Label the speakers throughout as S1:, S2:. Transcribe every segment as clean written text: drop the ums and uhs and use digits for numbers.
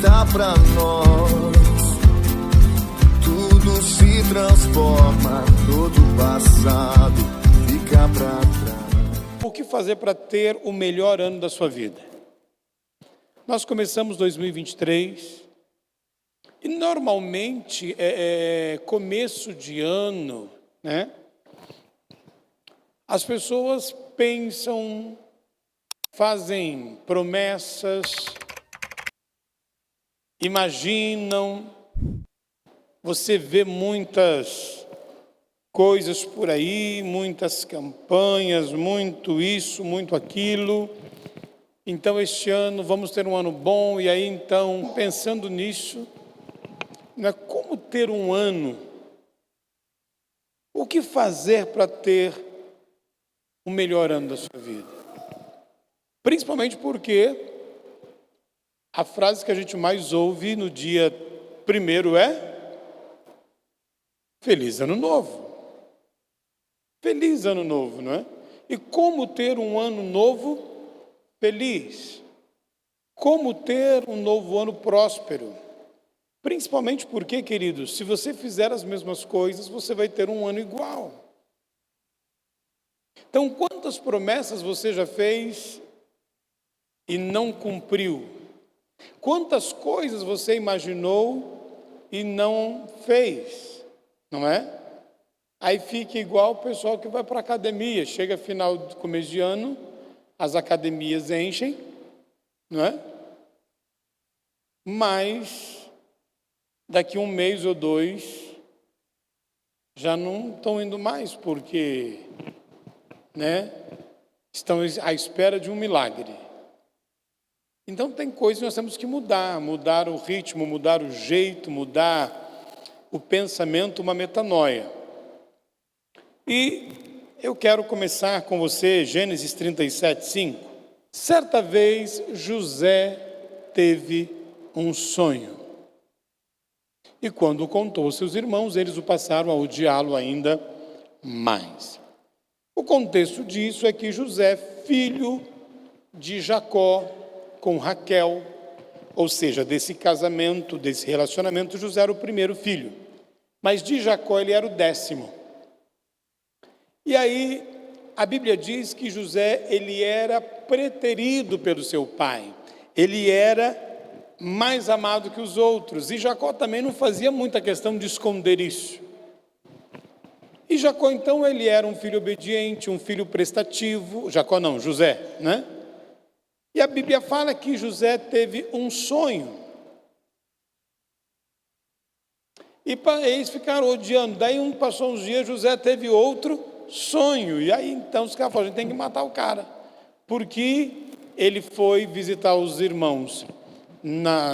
S1: dá pra nós. Tudo se transforma, todo o passado fica pra trás.
S2: O que fazer para ter o melhor ano da sua vida? Nós começamos 2023 e normalmente começo de ano, né? As pessoas pensam, fazem promessas, imaginam, você vê muitas coisas por aí, muitas campanhas, muito isso, muito aquilo. Então este ano vamos ter um ano bom, e aí então, pensando nisso, né, como ter um ano? O que fazer para ter o melhor ano da sua vida? Principalmente porque a frase que a gente mais ouve no dia 1º é Feliz Ano Novo. Feliz Ano Novo, não é? E como ter um ano novo feliz? Como ter um novo ano próspero? Principalmente porque, queridos, se você fizer as mesmas coisas, você vai ter um ano igual. Então, quantas promessas você já fez e não cumpriu? Quantas coisas você imaginou e não fez? Não é? Aí fica igual o pessoal que vai para a academia. Chega final do começo de ano, as academias enchem, não é? Mas daqui um mês ou dois já não estão indo mais, porque, né, estão à espera de um milagre. Então tem coisas que nós temos que mudar o ritmo, mudar o jeito, mudar o pensamento, uma metanoia. E eu quero começar com você, Gênesis 37:5. Certa vez José teve um sonho, e quando o contou aos seus irmãos, eles o passaram a odiá-lo ainda mais. O contexto disso é que José, filho de Jacó com Raquel, ou seja, desse casamento, desse relacionamento, José era o primeiro filho, mas de Jacó ele era o 10º. E aí a Bíblia diz que José, ele era preterido pelo seu pai, ele era mais amado que os outros, e Jacó também não fazia muita questão de esconder isso. E Jacó, então, ele era um filho obediente, um filho prestativo. Jacó não, José, né? E a Bíblia fala que José teve um sonho. E eles ficaram odiando. Daí passou uns dias, José teve outro sonho. E aí então os caras falaram, a gente tem que matar o cara. Porque ele foi visitar os irmãos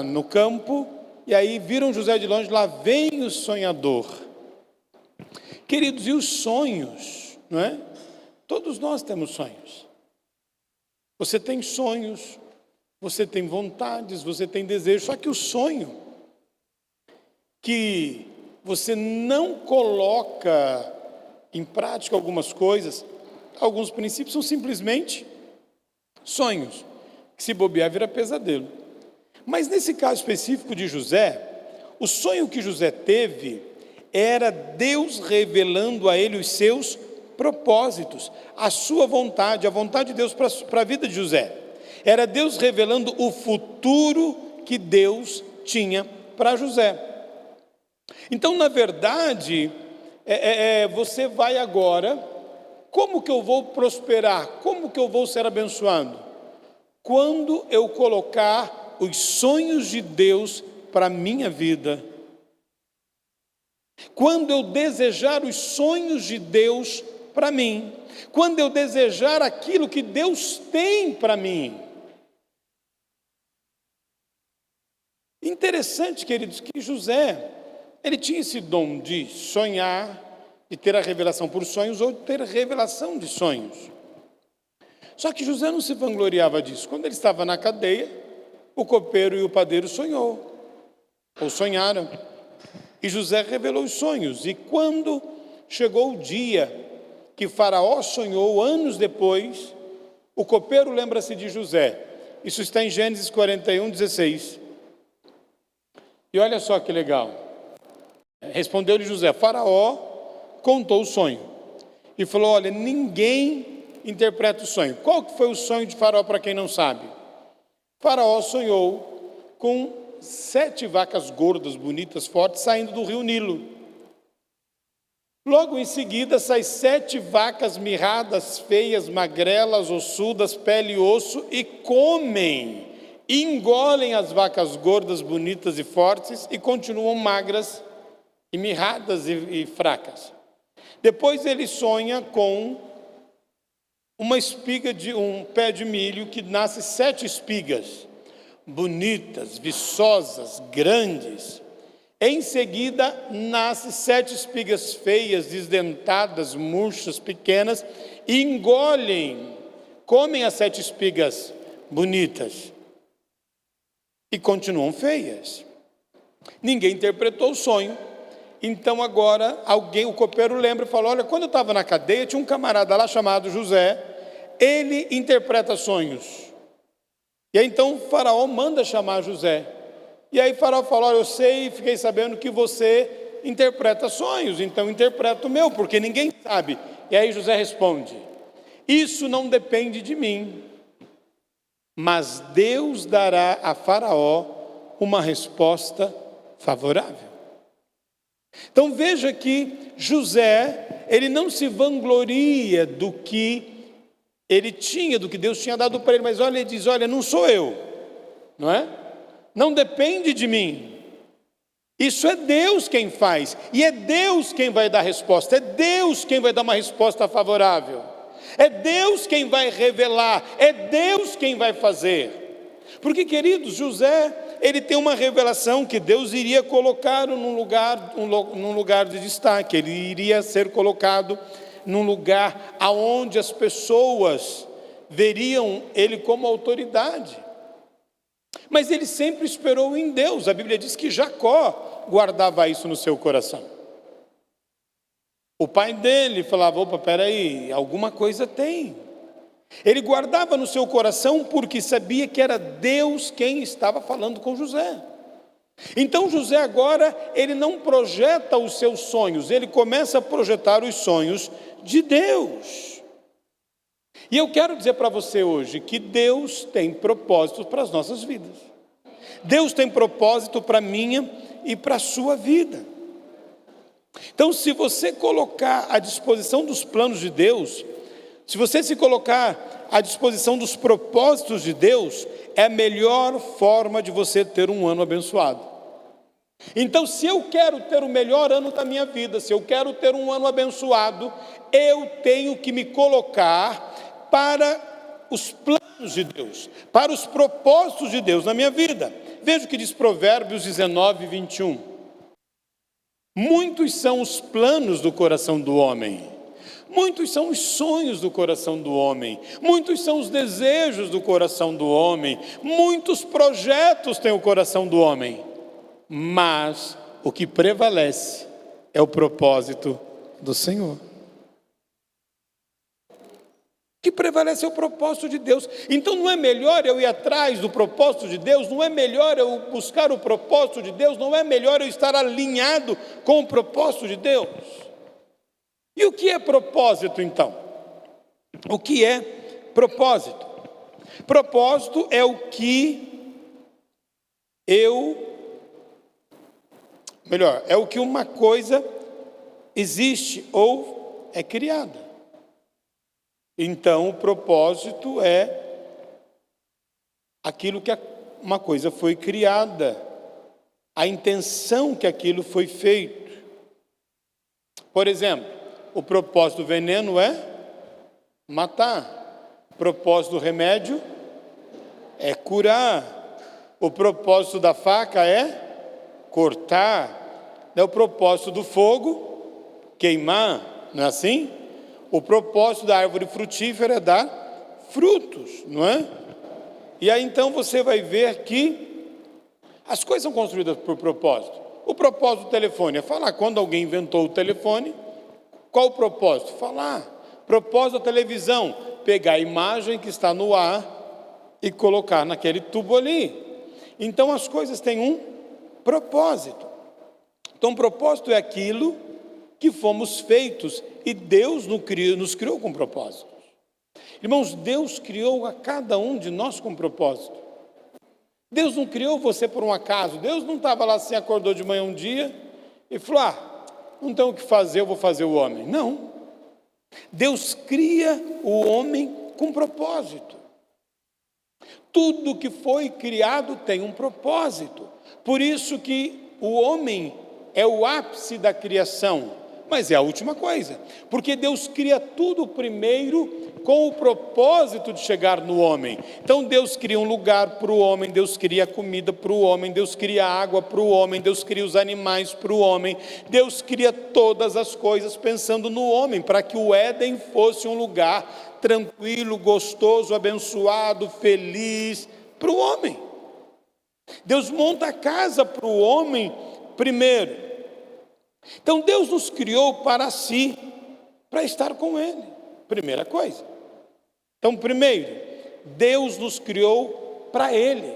S2: no campo, e aí viram José de longe, lá vem o sonhador. Queridos, e os sonhos, não é? Todos nós temos sonhos. Você tem sonhos, você tem vontades, você tem desejos, só que o sonho que você não coloca em prática algumas coisas, alguns princípios são simplesmente sonhos, que se bobear vira pesadelo. Mas nesse caso específico de José, o sonho que José teve era Deus revelando a ele os seus propósitos, a sua vontade, a vontade de Deus para a vida de José. Era Deus revelando o futuro que Deus tinha para José. Então, na verdade, você vai agora, como que eu vou prosperar? Como que eu vou ser abençoado? Quando eu colocar os sonhos de Deus para a minha vida. Quando eu desejar os sonhos de Deus para mim. Quando eu desejar aquilo que Deus tem para mim. Interessante, queridos, que José, ele tinha esse dom de sonhar, de ter a revelação por sonhos ou de ter a revelação de sonhos. Só que José não se vangloriava disso. Quando ele estava na cadeia, o copeiro e o padeiro sonharam. E José revelou os sonhos. E quando chegou o dia que Faraó sonhou, anos depois, o copeiro lembra-se de José. Isso está em Gênesis 41:16. E olha só que legal. Respondeu-lhe José: Faraó contou o sonho e falou: olha, ninguém interpreta o sonho. Qual que foi o sonho de Faraó, para quem não sabe? Faraó sonhou com 7 vacas gordas, bonitas, fortes, saindo do rio Nilo. Logo em seguida, saem 7 vacas mirradas, feias, magrelas, ossudas, pele e osso, e comem, engolem as vacas gordas, bonitas e fortes, e continuam magras, e mirradas e fracas. Depois ele sonha com uma espiga de um pé de milho que nasce 7 espigas, bonitas, viçosas, grandes. Em seguida, nasce 7 espigas feias, desdentadas, murchas, pequenas, e engolem, comem as 7 espigas bonitas, e continuam feias. Ninguém interpretou o sonho. Então agora, o copeiro lembra e fala: olha, quando eu estava na cadeia, tinha um camarada lá chamado José, ele interpreta sonhos. E aí então o faraó manda chamar José. E aí Faraó falou: olha, eu sei, fiquei sabendo que você interpreta sonhos, então interpreta o meu, porque ninguém sabe. E aí José responde: isso não depende de mim, mas Deus dará a Faraó uma resposta favorável. Então veja que José, ele não se vangloria do que ele tinha, do que Deus tinha dado para ele, mas olha, ele diz: olha, não sou eu, não é? Não depende de mim. Isso é Deus quem faz, e é Deus quem vai dar resposta, é Deus quem vai dar uma resposta favorável, é Deus quem vai revelar, é Deus quem vai fazer. Porque, queridos, José, ele tem uma revelação que Deus iria colocá-lo num lugar de destaque, ele iria ser colocado num lugar aonde as pessoas veriam ele como autoridade. Mas ele sempre esperou em Deus. A Bíblia diz que Jacó guardava isso no seu coração. O pai dele falava: opa, peraí, alguma coisa tem. Ele guardava no seu coração porque sabia que era Deus quem estava falando com José. Então José agora, ele não projeta os seus sonhos, ele começa a projetar os sonhos de Deus. E eu quero dizer para você hoje que Deus tem propósitos para as nossas vidas. Deus tem propósito para a minha e para a sua vida. Então, se você colocar à disposição dos planos de Deus, se você se colocar à disposição dos propósitos de Deus, é a melhor forma de você ter um ano abençoado. Então, se eu quero ter o melhor ano da minha vida, se eu quero ter um ano abençoado, eu tenho que me colocar para os planos de Deus, para os propósitos de Deus na minha vida. Veja o que diz Provérbios 19, 21. Muitos são os planos do coração do homem, muitos são os sonhos do coração do homem, muitos são os desejos do coração do homem, muitos projetos tem o coração do homem, mas o que prevalece é o propósito do Senhor. O que prevalece é o propósito de Deus. Então não é melhor eu ir atrás do propósito de Deus, não é melhor eu buscar o propósito de Deus, não é melhor eu estar alinhado com o propósito de Deus. E o que é propósito então? O que é propósito? Propósito é o que é o que uma coisa existe ou é criada. Então, o propósito é aquilo que uma coisa foi criada, a intenção que aquilo foi feito. Por exemplo, o propósito do veneno é matar, o propósito do remédio é curar, o propósito da faca é cortar, o propósito do fogo, queimar, não é assim? O propósito da árvore frutífera é dar frutos, não é? E aí então você vai ver que as coisas são construídas por propósito. O propósito do telefone é falar. Quando alguém inventou o telefone, qual o propósito? Falar. Propósito da televisão, pegar a imagem que está no ar e colocar naquele tubo ali. Então as coisas têm um propósito. Então, propósito é aquilo que fomos feitos e Deus nos criou com propósitos. Irmãos, Deus criou a cada um de nós com propósito. Deus não criou você por um acaso. Deus não estava lá assim, acordou de manhã um dia e falou, não tem o que fazer, eu vou fazer o homem. Não. Deus cria o homem com propósito. Tudo que foi criado tem um propósito. Por isso que o homem é o ápice da criação, mas é a última coisa. Porque Deus cria tudo primeiro com o propósito de chegar no homem. Então Deus cria um lugar para o homem, Deus cria comida para o homem, Deus cria água para o homem, Deus cria os animais para o homem, Deus cria todas as coisas pensando no homem, para que o Éden fosse um lugar tranquilo, gostoso, abençoado, feliz para o homem. Deus monta a casa para o homem primeiro. Então Deus nos criou para si, para estar com Ele, primeira coisa. Então, primeiro, Deus nos criou para Ele,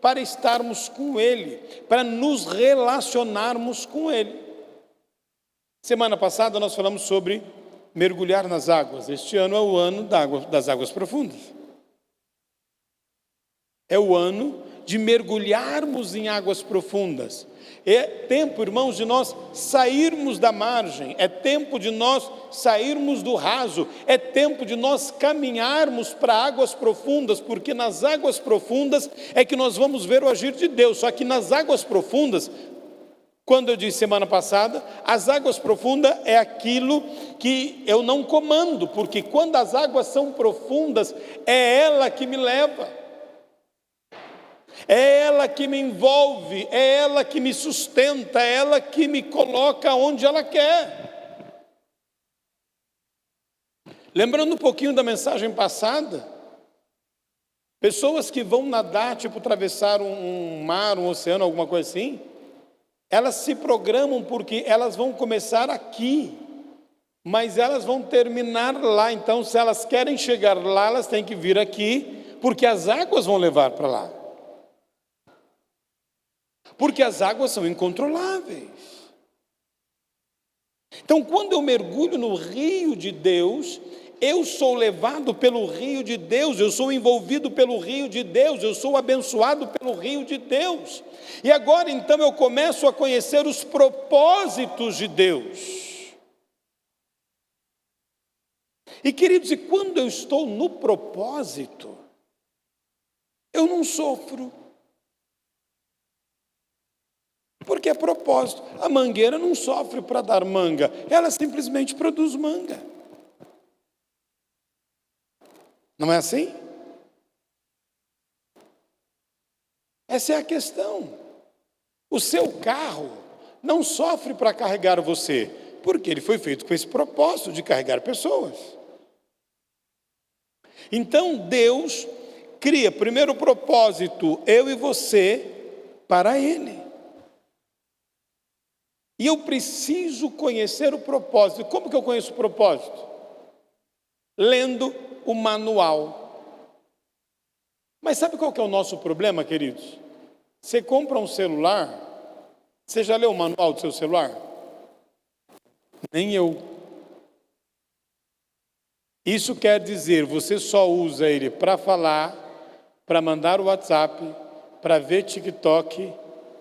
S2: para estarmos com Ele, para nos relacionarmos com Ele. Semana passada nós falamos sobre mergulhar nas águas. Este ano é o ano das águas profundas. É o ano de mergulharmos em águas profundas. É tempo, irmãos, de nós sairmos da margem, é tempo de nós sairmos do raso, é tempo de nós caminharmos para águas profundas, porque nas águas profundas é que nós vamos ver o agir de Deus. Só que nas águas profundas, quando eu disse semana passada, as águas profundas é aquilo que eu não comando, porque quando as águas são profundas, é ela que me leva. É ela que me envolve, é ela que me sustenta, é ela que me coloca onde ela quer. Lembrando um pouquinho da mensagem passada, pessoas que vão nadar, tipo atravessar um mar, um oceano, alguma coisa assim, elas se programam porque elas vão começar aqui, mas elas vão terminar lá. Então, se elas querem chegar lá, elas têm que vir aqui, porque as águas vão levar para lá. Porque as águas são incontroláveis. Então, quando eu mergulho no rio de Deus, eu sou levado pelo rio de Deus, eu sou envolvido pelo rio de Deus, eu sou abençoado pelo rio de Deus. E agora, então, eu começo a conhecer os propósitos de Deus. E, queridos, e quando eu estou no propósito, eu não sofro. Porque é propósito. A mangueira não sofre para dar manga, ela simplesmente produz manga. Não é assim? Essa é a questão. O seu carro não sofre para carregar você, porque ele foi feito com esse propósito de carregar pessoas. Então Deus cria primeiro o propósito, eu e você, para Ele. E eu preciso conhecer o propósito. Como que eu conheço o propósito? Lendo o manual. Mas sabe qual que é o nosso problema, queridos? Você compra um celular, você já leu o manual do seu celular? Nem eu. Isso quer dizer, você só usa ele para falar, para mandar o WhatsApp, para ver TikTok,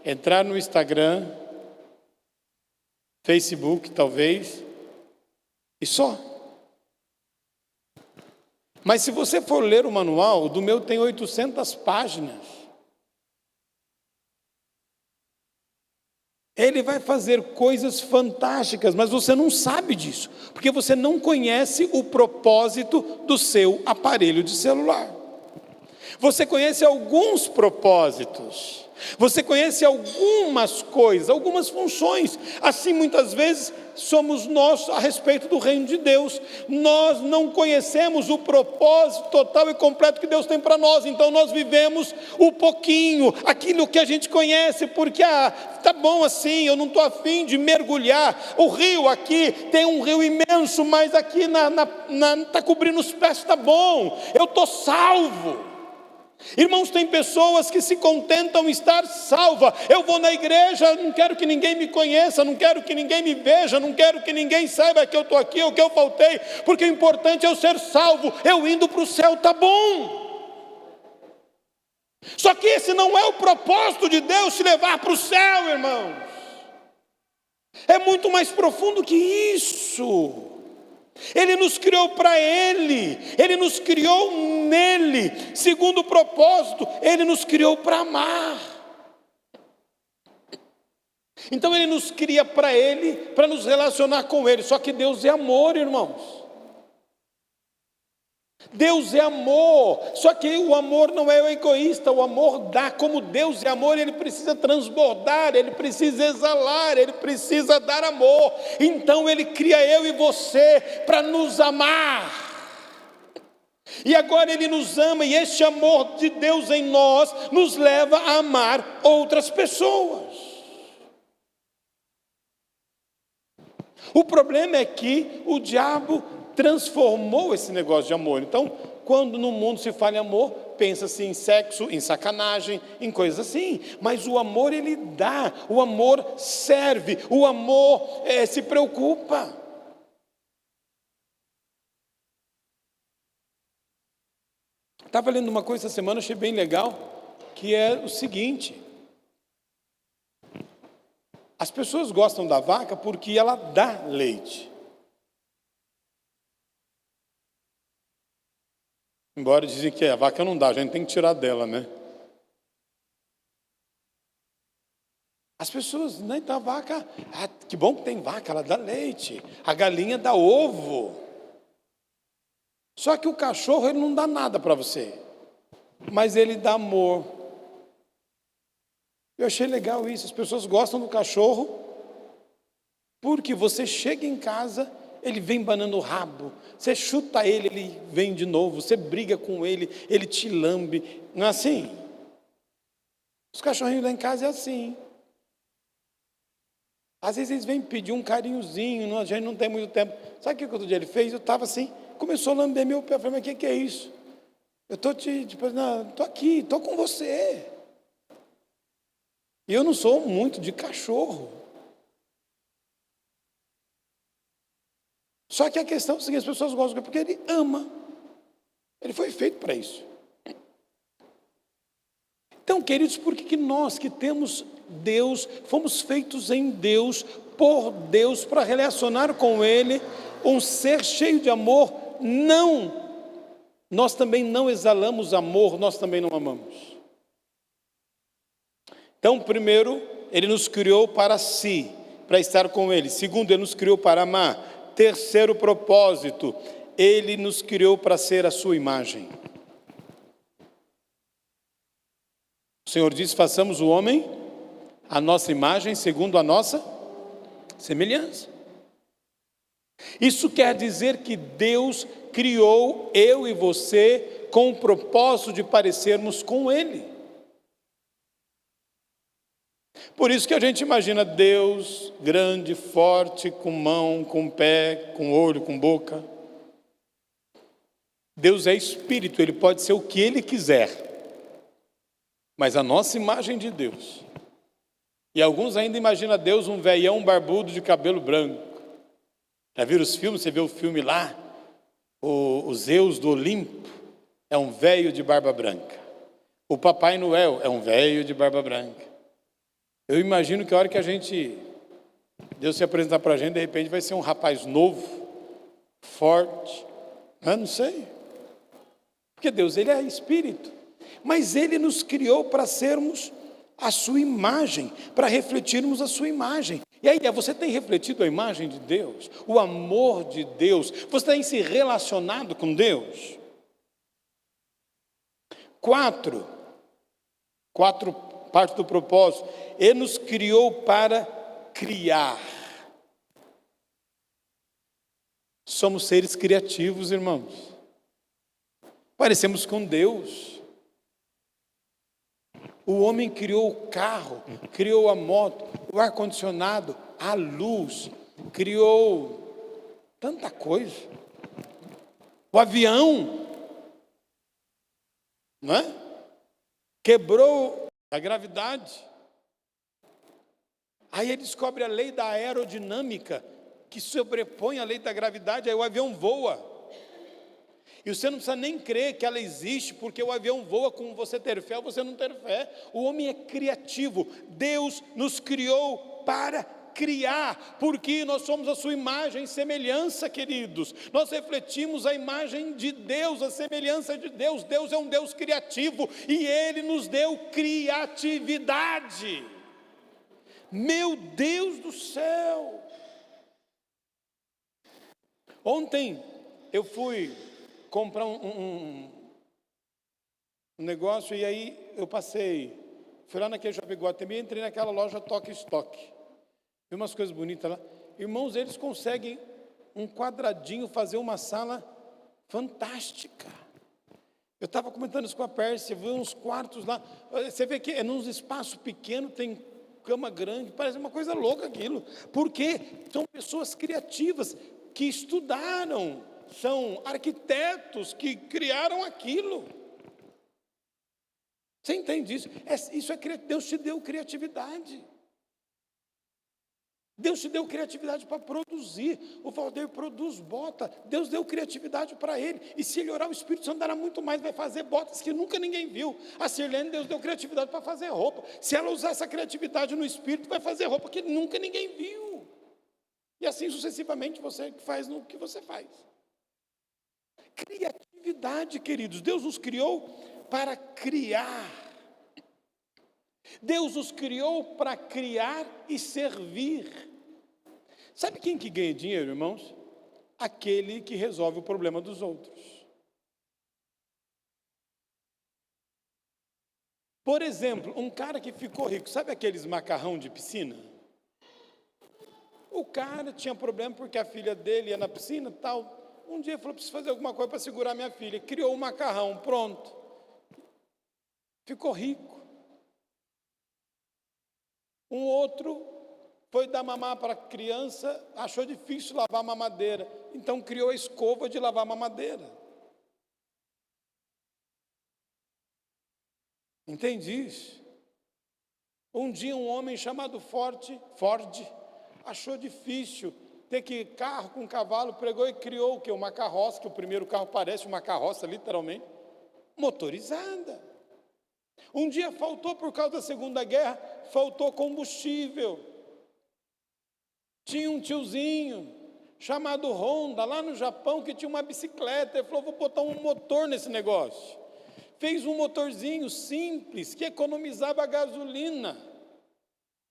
S2: entrar no Instagram, Facebook, talvez, e só. Mas se você for ler o manual, do meu tem 800 páginas. Ele vai fazer coisas fantásticas, mas você não sabe disso, porque você não conhece o propósito do seu aparelho de celular. Você conhece alguns propósitos, você conhece algumas coisas, algumas funções. Assim, muitas vezes, somos nós a respeito do reino de Deus. Nós não conhecemos o propósito total e completo que Deus tem para nós. Então, nós vivemos o pouquinho, aquilo que a gente conhece, porque, tá bom assim, eu não estou afim de mergulhar. O rio aqui, tem um rio imenso, mas aqui está cobrindo os pés, tá bom, eu estou salvo. Irmãos, tem pessoas que se contentam em estar salva. Eu vou na igreja, não quero que ninguém me conheça, não quero que ninguém me veja, não quero que ninguém saiba que eu estou aqui ou que eu faltei, porque o importante é eu ser salvo. Eu indo para o céu está bom. Só que esse não é o propósito de Deus, te levar para o céu, irmãos. É muito mais profundo que isso. Ele nos criou para Ele nos criou nele. Segundo o propósito, Ele nos criou para amar. Então Ele nos cria para Ele, para nos relacionar com Ele. Só que Deus é amor, irmãos. Deus é amor, só que o amor não é egoísta, o amor dá. Como Deus é amor, Ele precisa transbordar, Ele precisa exalar, Ele precisa dar amor. Então Ele cria eu e você para nos amar. E agora Ele nos ama, e este amor de Deus em nós nos leva a amar outras pessoas. O problema é que o diabo transformou esse negócio de amor. Então, quando no mundo se fala em amor, pensa-se em sexo, em sacanagem, em coisas assim. Mas o amor, ele dá, o amor serve, o amor se preocupa. Estava lendo uma coisa essa semana, achei bem legal, que é o seguinte: as pessoas gostam da vaca porque ela dá leite. Embora dizem que a vaca não dá, a gente tem que tirar dela, né? As pessoas, né, da vaca, que bom que tem vaca, ela dá leite. A galinha dá ovo. Só que o cachorro, ele não dá nada para você, mas ele dá amor. Eu achei legal isso, as pessoas gostam do cachorro, porque você chega em casa, ele vem banando o rabo, você chuta ele, ele vem de novo, você briga com ele, ele te lambe. Não é assim? Os cachorrinhos lá em casa é assim. Às vezes eles vêm pedir um carinhozinho, a gente não tem muito tempo. Sabe o que outro dia ele fez? Eu estava assim, começou a lamber meu pé. Eu falei, mas o que é isso? Eu estou aqui, estou com você. E eu não sou muito de cachorro. Só que a questão é a seguinte: as pessoas gostam porque ele ama. Ele foi feito para isso. Então, queridos, por que nós que temos Deus, fomos feitos em Deus, por Deus, para relacionar com Ele, um ser cheio de amor, nós também não exalamos amor, nós também não amamos. Então, primeiro, Ele nos criou para si, para estar com Ele. Segundo, Ele nos criou para amar. Terceiro propósito, Ele nos criou para ser a sua imagem. O Senhor diz: façamos o homem a nossa imagem, segundo a nossa semelhança. Isso quer dizer que Deus criou eu e você com o propósito de parecermos com Ele. Por isso que a gente imagina Deus grande, forte, com mão, com pé, com olho, com boca. Deus é espírito, Ele pode ser o que Ele quiser. Mas a nossa imagem de Deus. E alguns ainda imaginam Deus um velhão barbudo de cabelo branco. Já viram os filmes? Você vê o filme lá, o Zeus do Olimpo é um velho de barba branca. O Papai Noel é um velho de barba branca. Eu imagino que a hora que Deus se apresentar para a gente, de repente vai ser um rapaz novo, forte, não sei. Porque Deus, Ele é espírito. Mas Ele nos criou para sermos a sua imagem, para refletirmos a sua imagem. E aí, você tem refletido a imagem de Deus, o amor de Deus? Você tem se relacionado com Deus? 4, parte do propósito, Ele nos criou para criar. Somos seres criativos, irmãos. Parecemos com Deus. O homem criou o carro, criou a moto, o ar-condicionado, a luz, criou tanta coisa. O avião, não é? quebrou a gravidade. Aí ele descobre a lei da aerodinâmica, que sobrepõe a lei da gravidade, aí o avião voa. E você não precisa nem crer que ela existe, porque o avião voa com você ter fé ou você não ter fé. O homem é criativo. Deus nos criou para criar, porque nós somos a sua imagem e semelhança, queridos. Nós refletimos a imagem de Deus, a semelhança de Deus. Deus é um Deus criativo e Ele nos deu criatividade. Meu Deus do céu! Ontem eu fui comprar um negócio, e aí eu fui lá naquele Shopping Guatemi, entrei naquela loja Toque Stock, vi umas coisas bonitas lá. Irmãos, eles conseguem um quadradinho fazer uma sala fantástica. Eu estava comentando isso com a Pérsia, vi uns quartos lá, você vê que é num espaço pequeno, tem cama grande, parece uma coisa louca aquilo, porque são pessoas criativas, que estudaram, são arquitetos que criaram aquilo. Você entende isso? Deus te deu criatividade. Deus te deu criatividade para produzir. O Valdeir produz bota. Deus deu criatividade para ele. E se ele orar, o Espírito Santo dará muito mais. Vai fazer botas que nunca ninguém viu. A Sirlene, Deus deu criatividade para fazer roupa. Se ela usar essa criatividade no Espírito, vai fazer roupa que nunca ninguém viu. E assim sucessivamente você faz no que você faz. Criatividade, queridos. Deus nos criou para criar. Deus nos criou para criar e servir. Sabe quem que ganha dinheiro, irmãos? Aquele que resolve o problema dos outros. Por exemplo, um cara que ficou rico, sabe aqueles macarrão de piscina? O cara tinha problema porque a filha dele ia na piscina e tal. Um dia ele falou, preciso fazer alguma coisa para segurar minha filha. Criou um macarrão, pronto. Ficou rico. Um outro foi dar mamar para a criança, achou difícil lavar a mamadeira. Então criou a escova de lavar a mamadeira. Entende isso? Um dia um homem chamado Ford achou difícil ter que carro com cavalo, pregou e criou o quê? Uma carroça, que o primeiro carro parece uma carroça, literalmente, motorizada. Um dia faltou, por causa da Segunda Guerra, faltou combustível. Tinha um tiozinho chamado Honda, lá no Japão, que tinha uma bicicleta. Ele falou, vou botar um motor nesse negócio. Fez um motorzinho simples, que economizava gasolina.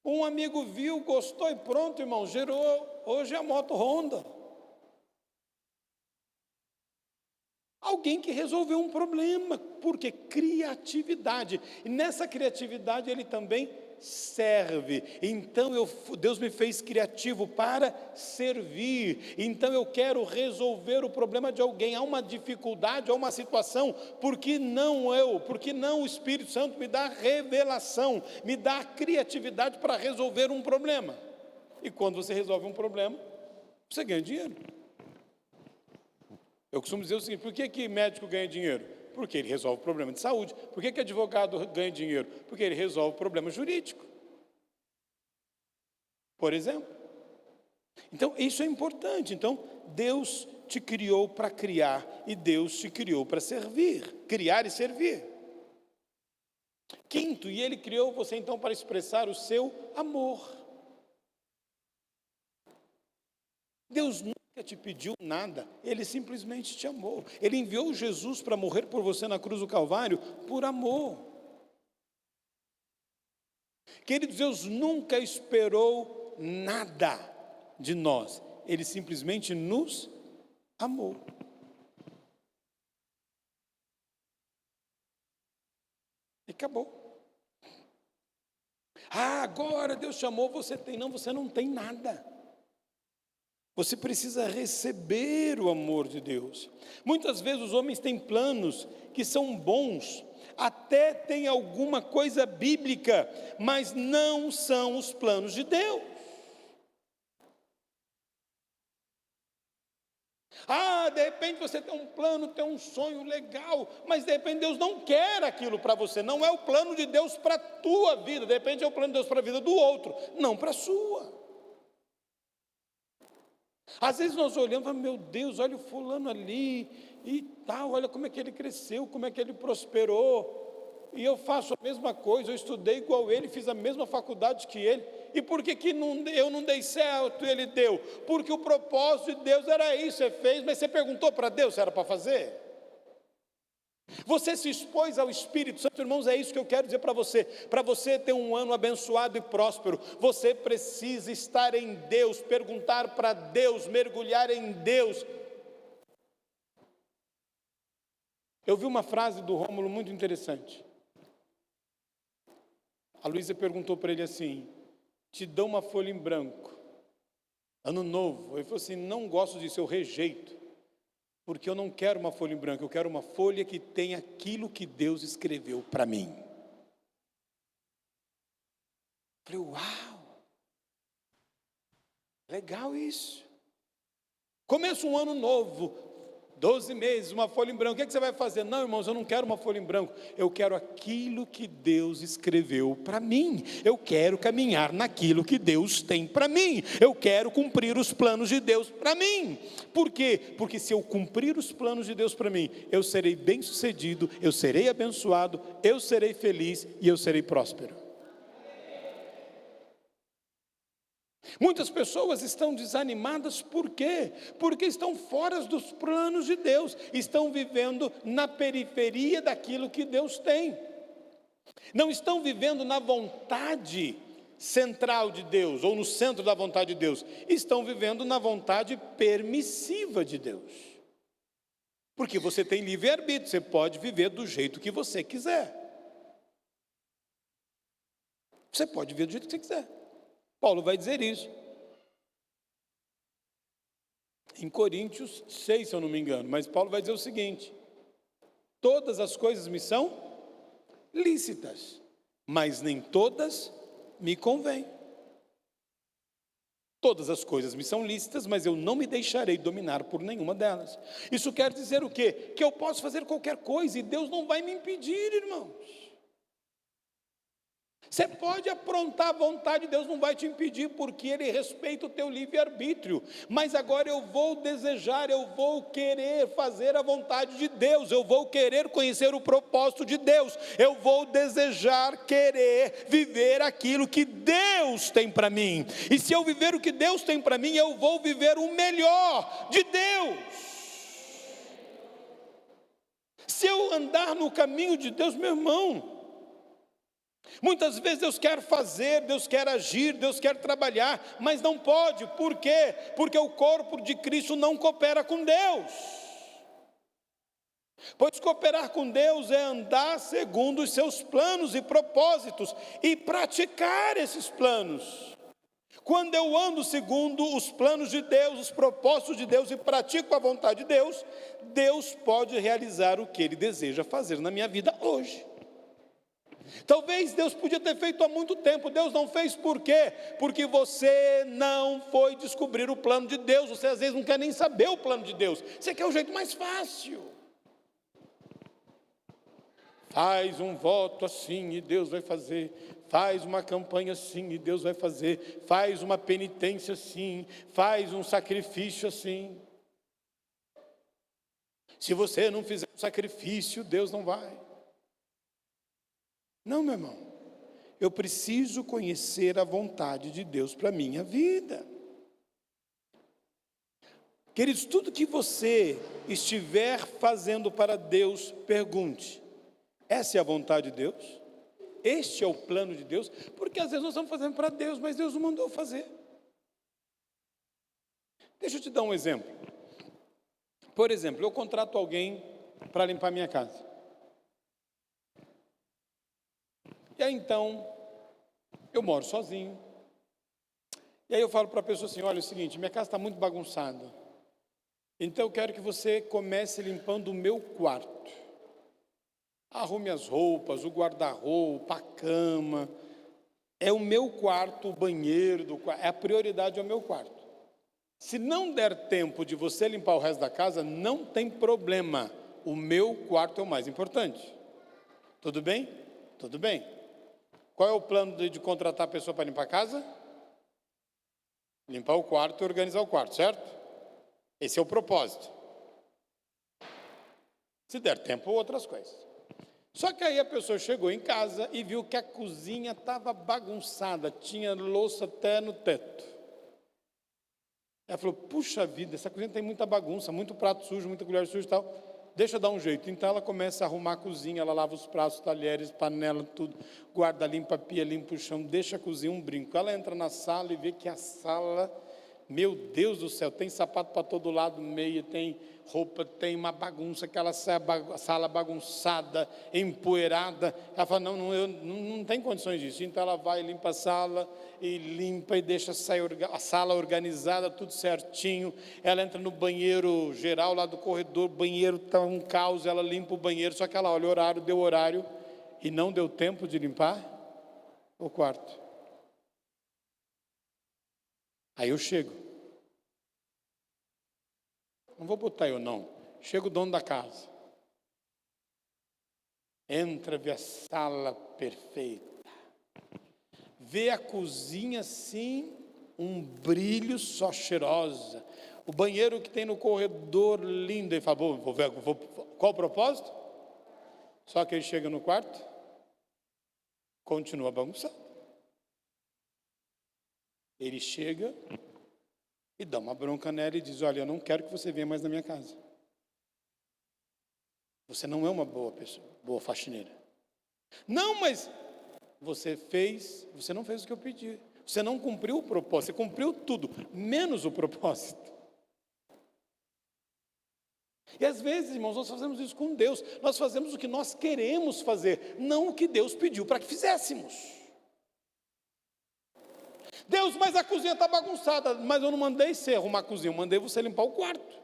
S2: Um amigo viu, gostou e pronto, irmão, gerou hoje a moto Honda. Alguém que resolveu um problema, porque criatividade. E nessa criatividade ele também serve. Então Deus me fez criativo para servir. Então eu quero resolver o problema de alguém. Há uma dificuldade, há uma situação, porque não o Espírito Santo me dá revelação, me dá criatividade para resolver um problema. E quando você resolve um problema, você ganha dinheiro. Eu costumo dizer o seguinte, por que médico ganha dinheiro? Porque ele resolve o problema de saúde. Por que advogado ganha dinheiro? Porque ele resolve o problema jurídico. Por exemplo. Então, isso é importante. Então, Deus te criou para criar e Deus te criou para servir. Criar e servir. Quinto, e Ele criou você então para expressar o seu amor. Deus nunca te pediu nada, Ele simplesmente te amou. Ele enviou Jesus para morrer por você na cruz do Calvário por amor. Queridos, Deus nunca esperou nada de nós, Ele simplesmente nos amou. E acabou. Agora Deus chamou, você não tem nada. Você precisa receber o amor de Deus. Muitas vezes os homens têm planos que são bons, até tem alguma coisa bíblica, mas não são os planos de Deus. De repente você tem um plano, tem um sonho legal, mas de repente Deus não quer aquilo para você, não é o plano de Deus para a tua vida, de repente é o plano de Deus para a vida do outro, não para a sua. Às vezes nós olhamos e falamos, meu Deus, olha o fulano ali e tal, olha como é que ele cresceu, como é que ele prosperou, e eu faço a mesma coisa, eu estudei igual ele, fiz a mesma faculdade que ele, e por que eu não dei certo e ele deu? Porque o propósito de Deus era isso, você fez, mas você perguntou para Deus se era para fazer? Você se expôs ao Espírito Santo, irmãos, é isso que eu quero dizer para você ter um ano abençoado e próspero, você precisa estar em Deus, perguntar para Deus, mergulhar em Deus. Eu vi uma frase do Rômulo muito interessante. A Luísa perguntou para ele assim, te dão uma folha em branco, ano novo, ele falou assim, não gosto disso, eu rejeito. Porque eu não quero uma folha em branco, eu quero uma folha que tenha aquilo que Deus escreveu para mim. Eu falei, uau, legal isso. Começa um ano novo, 12 meses, uma folha em branco, o que você vai fazer? Não, irmãos, eu não quero uma folha em branco, eu quero aquilo que Deus escreveu para mim, eu quero caminhar naquilo que Deus tem para mim, eu quero cumprir os planos de Deus para mim. Por quê? Porque se eu cumprir os planos de Deus para mim, eu serei bem sucedido, eu serei abençoado, eu serei feliz e eu serei próspero. Muitas pessoas estão desanimadas, por quê? Porque estão fora dos planos de Deus, estão vivendo na periferia daquilo que Deus tem, não estão vivendo na vontade central de Deus, ou no centro da vontade de Deus, estão vivendo na vontade permissiva de Deus, porque você tem livre-arbítrio, você pode viver do jeito que você quiser, você pode viver do jeito que você quiser. Paulo vai dizer isso em Coríntios 6, se eu não me engano, mas Paulo vai dizer o seguinte, todas as coisas me são lícitas, mas nem todas me convêm. Todas as coisas me são lícitas, mas eu não me deixarei dominar por nenhuma delas. Isso quer dizer o quê? Que eu posso fazer qualquer coisa e Deus não vai me impedir, irmãos. Você pode aprontar a vontade, Deus não vai te impedir, porque Ele respeita o teu livre-arbítrio, mas agora eu vou desejar, eu vou querer fazer a vontade de Deus, eu vou querer conhecer o propósito de Deus, eu vou desejar, querer viver aquilo que Deus tem para mim, e se eu viver o que Deus tem para mim, eu vou viver o melhor de Deus. Se eu andar no caminho de Deus, meu irmão, muitas vezes Deus quer fazer, Deus quer agir, Deus quer trabalhar, mas não pode, por quê? Porque o corpo de Cristo não coopera com Deus, pois cooperar com Deus é andar segundo os seus planos e propósitos, e praticar esses planos. Quando eu ando segundo os planos de Deus, os propósitos de Deus, e pratico a vontade de Deus, Deus pode realizar o que Ele deseja fazer na minha vida hoje. Talvez Deus podia ter feito há muito tempo, Deus não fez, por quê? Porque você não foi descobrir o plano de Deus, você às vezes não quer nem saber o plano de Deus, você quer o jeito mais fácil. Faz um voto assim e Deus vai fazer, faz uma campanha assim e Deus vai fazer, faz uma penitência assim, faz um sacrifício assim. Se você não fizer um sacrifício, Deus não vai. Não, meu irmão, eu preciso conhecer a vontade de Deus para a minha vida. Queridos, tudo que você estiver fazendo para Deus, pergunte, essa é a vontade de Deus? Este é o plano de Deus? Porque às vezes nós estamos fazendo para Deus, mas Deus não mandou fazer. Deixa eu te dar um exemplo. Por exemplo, eu contrato alguém para limpar minha casa. E aí então, eu moro sozinho, e aí eu falo para a pessoa assim, olha, é o seguinte, minha casa está muito bagunçada, então eu quero que você comece limpando o meu quarto, arrume as roupas, o guarda-roupa, a cama, é o meu quarto, o banheiro, a prioridade é o meu quarto, Se não der tempo de você limpar o resto da casa, não tem problema. O meu quarto é o mais importante. Tudo bem? Tudo bem. Qual é o plano de contratar a pessoa para limpar a casa? Limpar o quarto e organizar o quarto, certo? Esse é o propósito. Se der tempo, outras coisas. Só que aí a pessoa chegou em casa e viu que a cozinha estava bagunçada, tinha louça até no teto. Ela falou, puxa vida, essa cozinha tem muita bagunça, muito prato sujo, muita colher suja e tal. Deixa eu dar um jeito. Então ela começa a arrumar a cozinha, ela lava os pratos, talheres, panela, tudo. Guarda, limpa a pia, limpa o chão, deixa a cozinha um brinco. Ela entra na sala e vê que a sala, meu Deus do céu, tem sapato para todo lado, meia, tem roupa, tem uma bagunça, aquela sala bagunçada, empoeirada. Ela fala, não tem condições disso. Então ela vai, limpa a sala, e limpa e deixa sair a sala organizada, tudo certinho. Ela entra no banheiro geral lá do corredor, o banheiro está um caos, ela limpa o banheiro, só que ela olha o horário, deu horário, e não deu tempo de limpar o quarto. Aí eu chego. Não vou botar eu não. Chega o dono da casa. Entra, vê a sala perfeita. Vê a cozinha assim, um brilho, só cheirosa. O banheiro que tem no corredor, lindo. Ele fala, qual o propósito? Só que ele chega no quarto, continua bagunçado. Ele chega e dá uma bronca nela e diz, olha, eu não quero que você venha mais na minha casa. Você não é uma boa pessoa, boa faxineira. Não, mas você não fez o que eu pedi. Você não cumpriu o propósito, você cumpriu tudo, menos o propósito. E às vezes, irmãos, nós fazemos isso com Deus. Nós fazemos o que nós queremos fazer, não o que Deus pediu para que fizéssemos. Deus, mas a cozinha está bagunçada. Mas eu não mandei você arrumar a cozinha, eu mandei você limpar o quarto.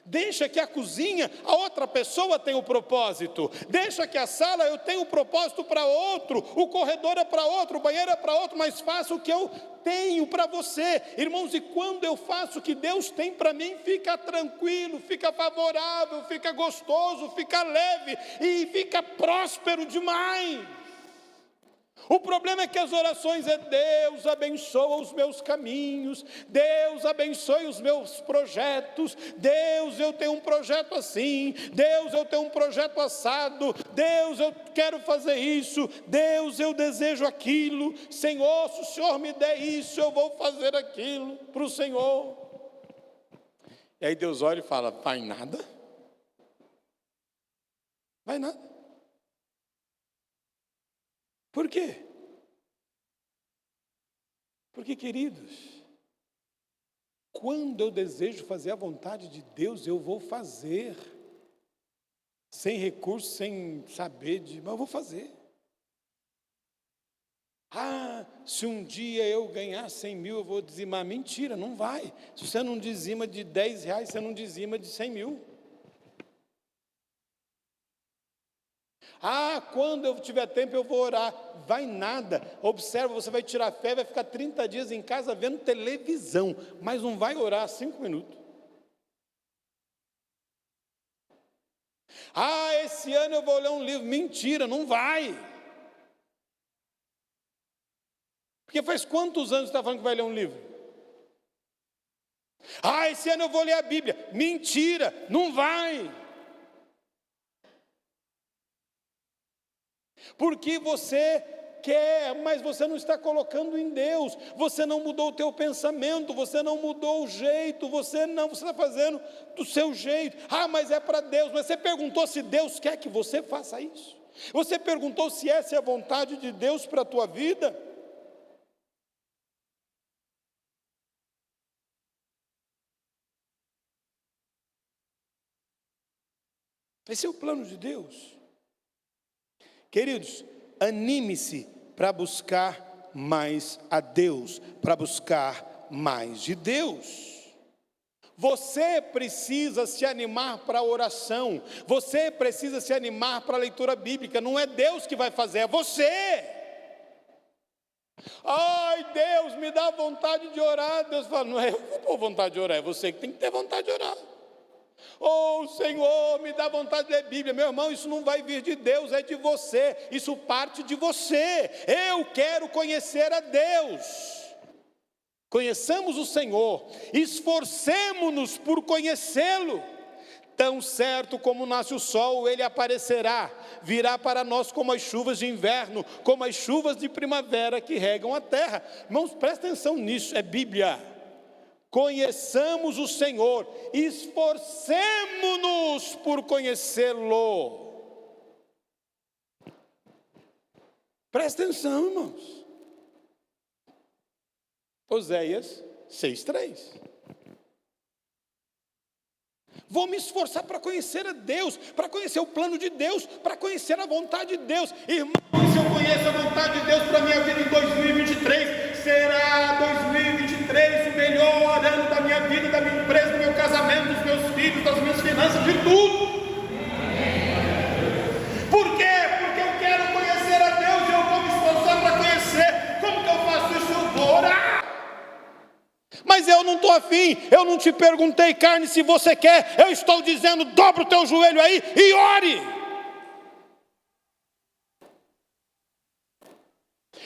S2: Deixa que a cozinha, a outra pessoa tem o propósito. Deixa que a sala, eu tenho o propósito para outro. O corredor é para outro, o banheiro é para outro. Mas faça o que eu tenho para você. Irmãos, e quando eu faço o que Deus tem para mim, fica tranquilo, fica favorável, fica gostoso, fica leve e fica próspero demais. O problema é que as orações é Deus abençoa os meus caminhos, Deus abençoe os meus projetos, Deus eu tenho um projeto assim, Deus eu tenho um projeto assado, Deus eu quero fazer isso, Deus eu desejo aquilo, Senhor, se o Senhor me der isso, eu vou fazer aquilo para o Senhor. E aí Deus olha e fala, vai nada? Vai nada. Por quê? Porque, queridos, quando eu desejo fazer a vontade de Deus, eu vou fazer. Sem recurso, sem saber, mas eu vou fazer. Ah, se um dia eu ganhar 100 mil, eu vou dizimar. Mentira, não vai. Se você não dizima de 10 reais, você não dizima de 100 mil. Ah, quando eu tiver tempo eu vou orar. Vai nada. Observa, você vai tirar fé, vai ficar 30 dias em casa vendo televisão, mas não vai orar 5 minutos. Ah, esse ano eu vou ler um livro. Mentira, não vai. Porque faz quantos anos você está falando que vai ler um livro? Ah, esse ano eu vou ler a Bíblia. Mentira, não vai. Porque você quer, mas você não está colocando em Deus, você não mudou o teu pensamento, você não mudou o jeito, você está fazendo do seu jeito. Ah, mas é para Deus. Mas você perguntou se Deus quer que você faça isso? Você perguntou se essa é a vontade de Deus para a tua vida? Esse é o plano de Deus. Queridos, anime-se para buscar mais a Deus, para buscar mais de Deus. Você precisa se animar para a oração, você precisa se animar para a leitura bíblica. Não é Deus que vai fazer, é você. Ai, Deus, me dá vontade de orar. Deus fala, não é eu que vou pôr vontade de orar, é você que tem que ter vontade de orar. Oh, Senhor, me dá vontade de ler Bíblia. Meu irmão, isso não vai vir de Deus, é de você. Isso parte de você. Eu quero conhecer a Deus. Conheçamos o Senhor, esforcemo-nos por conhecê-lo. Tão certo como nasce o sol, ele aparecerá, virá para nós como as chuvas de inverno, como as chuvas de primavera que regam a terra. Irmãos, presta atenção nisso, é Bíblia. Conheçamos o Senhor, esforcemo-nos por conhecê-lo. Presta atenção, irmãos. Oséias 6:3. Vou me esforçar para conhecer a Deus, para conhecer o plano de Deus, para conhecer a vontade de Deus. Irmãos, se eu conheço a vontade de Deus para a minha vida em 2023, será 2023 o melhor ano da minha vida, da minha empresa, do meu casamento, dos meus filhos, das minhas finanças, de tudo. Por quê? Porque eu quero conhecer a Deus e eu vou me esforçar para conhecer. Como que eu faço isso? Eu vou orar. Mas eu não estou afim, eu não te perguntei, carne, se você quer. Eu estou dizendo, dobra o teu joelho aí e ore.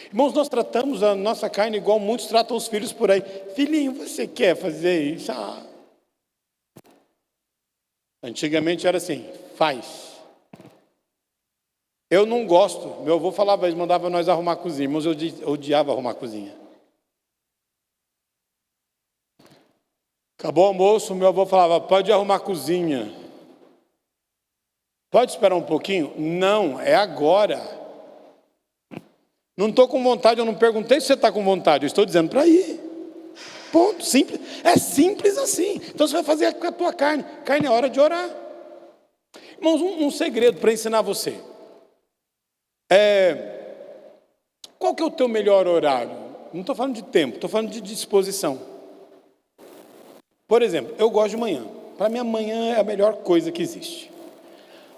S2: Irmãos, nós tratamos a nossa carne igual muitos tratam os filhos por aí. Filhinho, você quer fazer isso? Antigamente era assim, faz. Eu não gosto, meu avô falava, eles mandavam nós arrumar a cozinha, mas eu odiava arrumar a cozinha. Acabou o almoço, meu avô falava, pode arrumar a cozinha. Pode esperar um pouquinho? Não, é agora. Não estou com vontade, eu não perguntei se você está com vontade, eu estou dizendo para ir. Ponto, simples. É simples assim. Então você vai fazer com a tua carne. Carne é hora de orar. Irmãos, um segredo para ensinar você. Qual que é o teu melhor horário? Não estou falando de tempo, estou falando de disposição. Por exemplo, eu gosto de manhã. Para mim, amanhã é a melhor coisa que existe.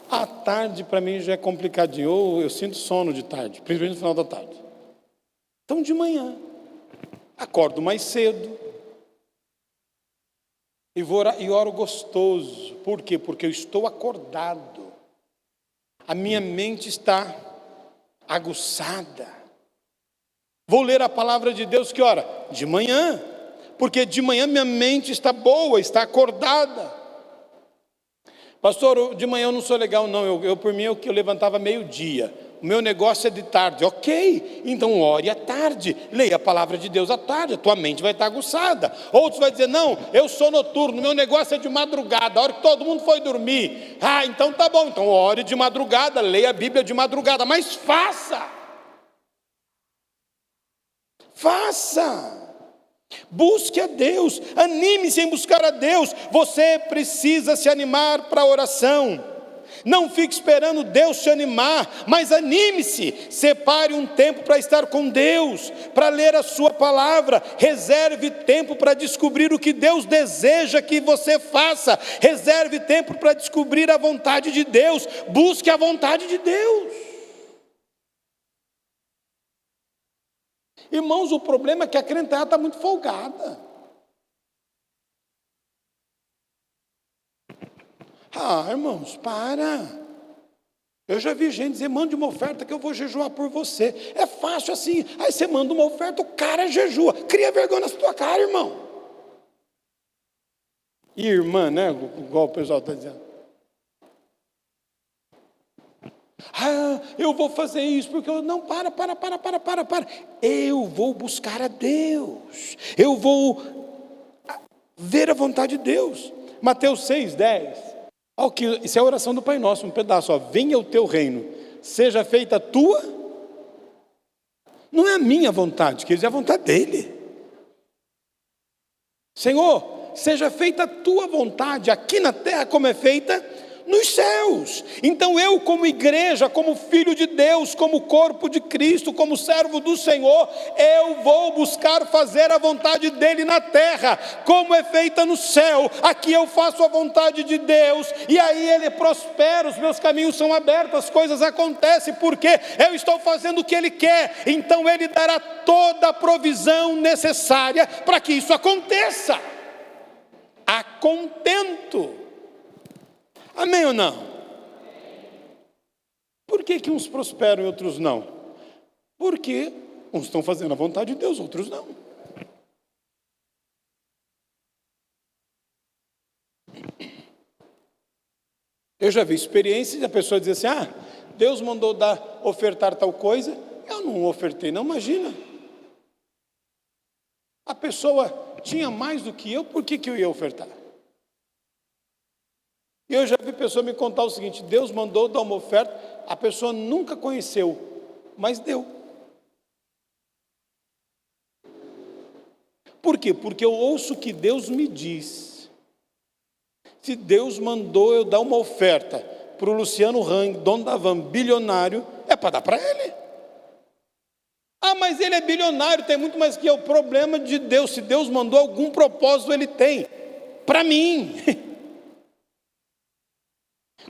S2: À tarde, para mim, já é complicadinho. Eu sinto sono de tarde, principalmente no final da tarde. Então, de manhã, acordo mais cedo e vou orar, e oro gostoso. Por quê? Porque eu estou acordado. A minha mente está aguçada. Vou ler a palavra de Deus, que hora? De manhã. Porque de manhã minha mente está boa, está acordada. Pastor, de manhã eu não sou legal, não. Por mim, eu levantava meio-dia. O meu negócio é de tarde. Ok, então ore à tarde. Leia a palavra de Deus à tarde. A tua mente vai estar aguçada. Outros vão dizer, não, eu sou noturno. Meu negócio é de madrugada. A hora que todo mundo foi dormir. Então tá bom. Então ore de madrugada. Leia a Bíblia de madrugada. Mas faça. Faça. Busque a Deus, anime-se em buscar a Deus. Você precisa se animar para a oração. Não fique esperando Deus te animar, mas anime-se. Separe um tempo para estar com Deus, para ler a sua palavra. Reserve tempo para descobrir o que Deus deseja que você faça. Reserve tempo para descobrir a vontade de Deus. Busque a vontade de Deus. Irmãos, o problema é que a crentada está muito folgada. Irmãos, para. Eu já vi gente dizer, mande uma oferta que eu vou jejuar por você. É fácil assim. Aí você manda uma oferta, o cara jejua. Cria vergonha na sua cara, irmão. E irmã, né? Igual o pessoal está dizendo. Eu vou fazer isso, porque eu não, para. Eu vou buscar a Deus. Eu vou ver a vontade de Deus. Mateus 6:10. Isso é a oração do Pai Nosso, um pedaço. Venha o teu reino, seja feita a tua. Não é a minha vontade, queridos, é a vontade dele. Senhor, seja feita a tua vontade, aqui na terra como é feita nos céus. Então eu, como igreja, como filho de Deus, como corpo de Cristo, como servo do Senhor, eu vou buscar fazer a vontade dele na terra, como é feita no céu. Aqui eu faço a vontade de Deus, e aí ele prospera, os meus caminhos são abertos, as coisas acontecem, porque eu estou fazendo o que ele quer. Então ele dará toda a provisão necessária para que isso aconteça, a contento. Amém ou não? Por que uns prosperam e outros não? Porque uns estão fazendo a vontade de Deus, outros não. Eu já vi experiências de a pessoa dizer assim: Deus mandou ofertar tal coisa, eu não ofertei, não, imagina. A pessoa tinha mais do que eu, por que eu ia ofertar? Eu já vi pessoa me contar o seguinte: Deus mandou dar uma oferta, a pessoa nunca conheceu, mas deu. Por quê? Porque eu ouço o que Deus me diz. Se Deus mandou eu dar uma oferta para o Luciano Hang, dono da van, bilionário, é para dar para ele. Mas ele é bilionário, tem muito mais que eu. O problema de Deus, se Deus mandou algum propósito, ele tem para mim.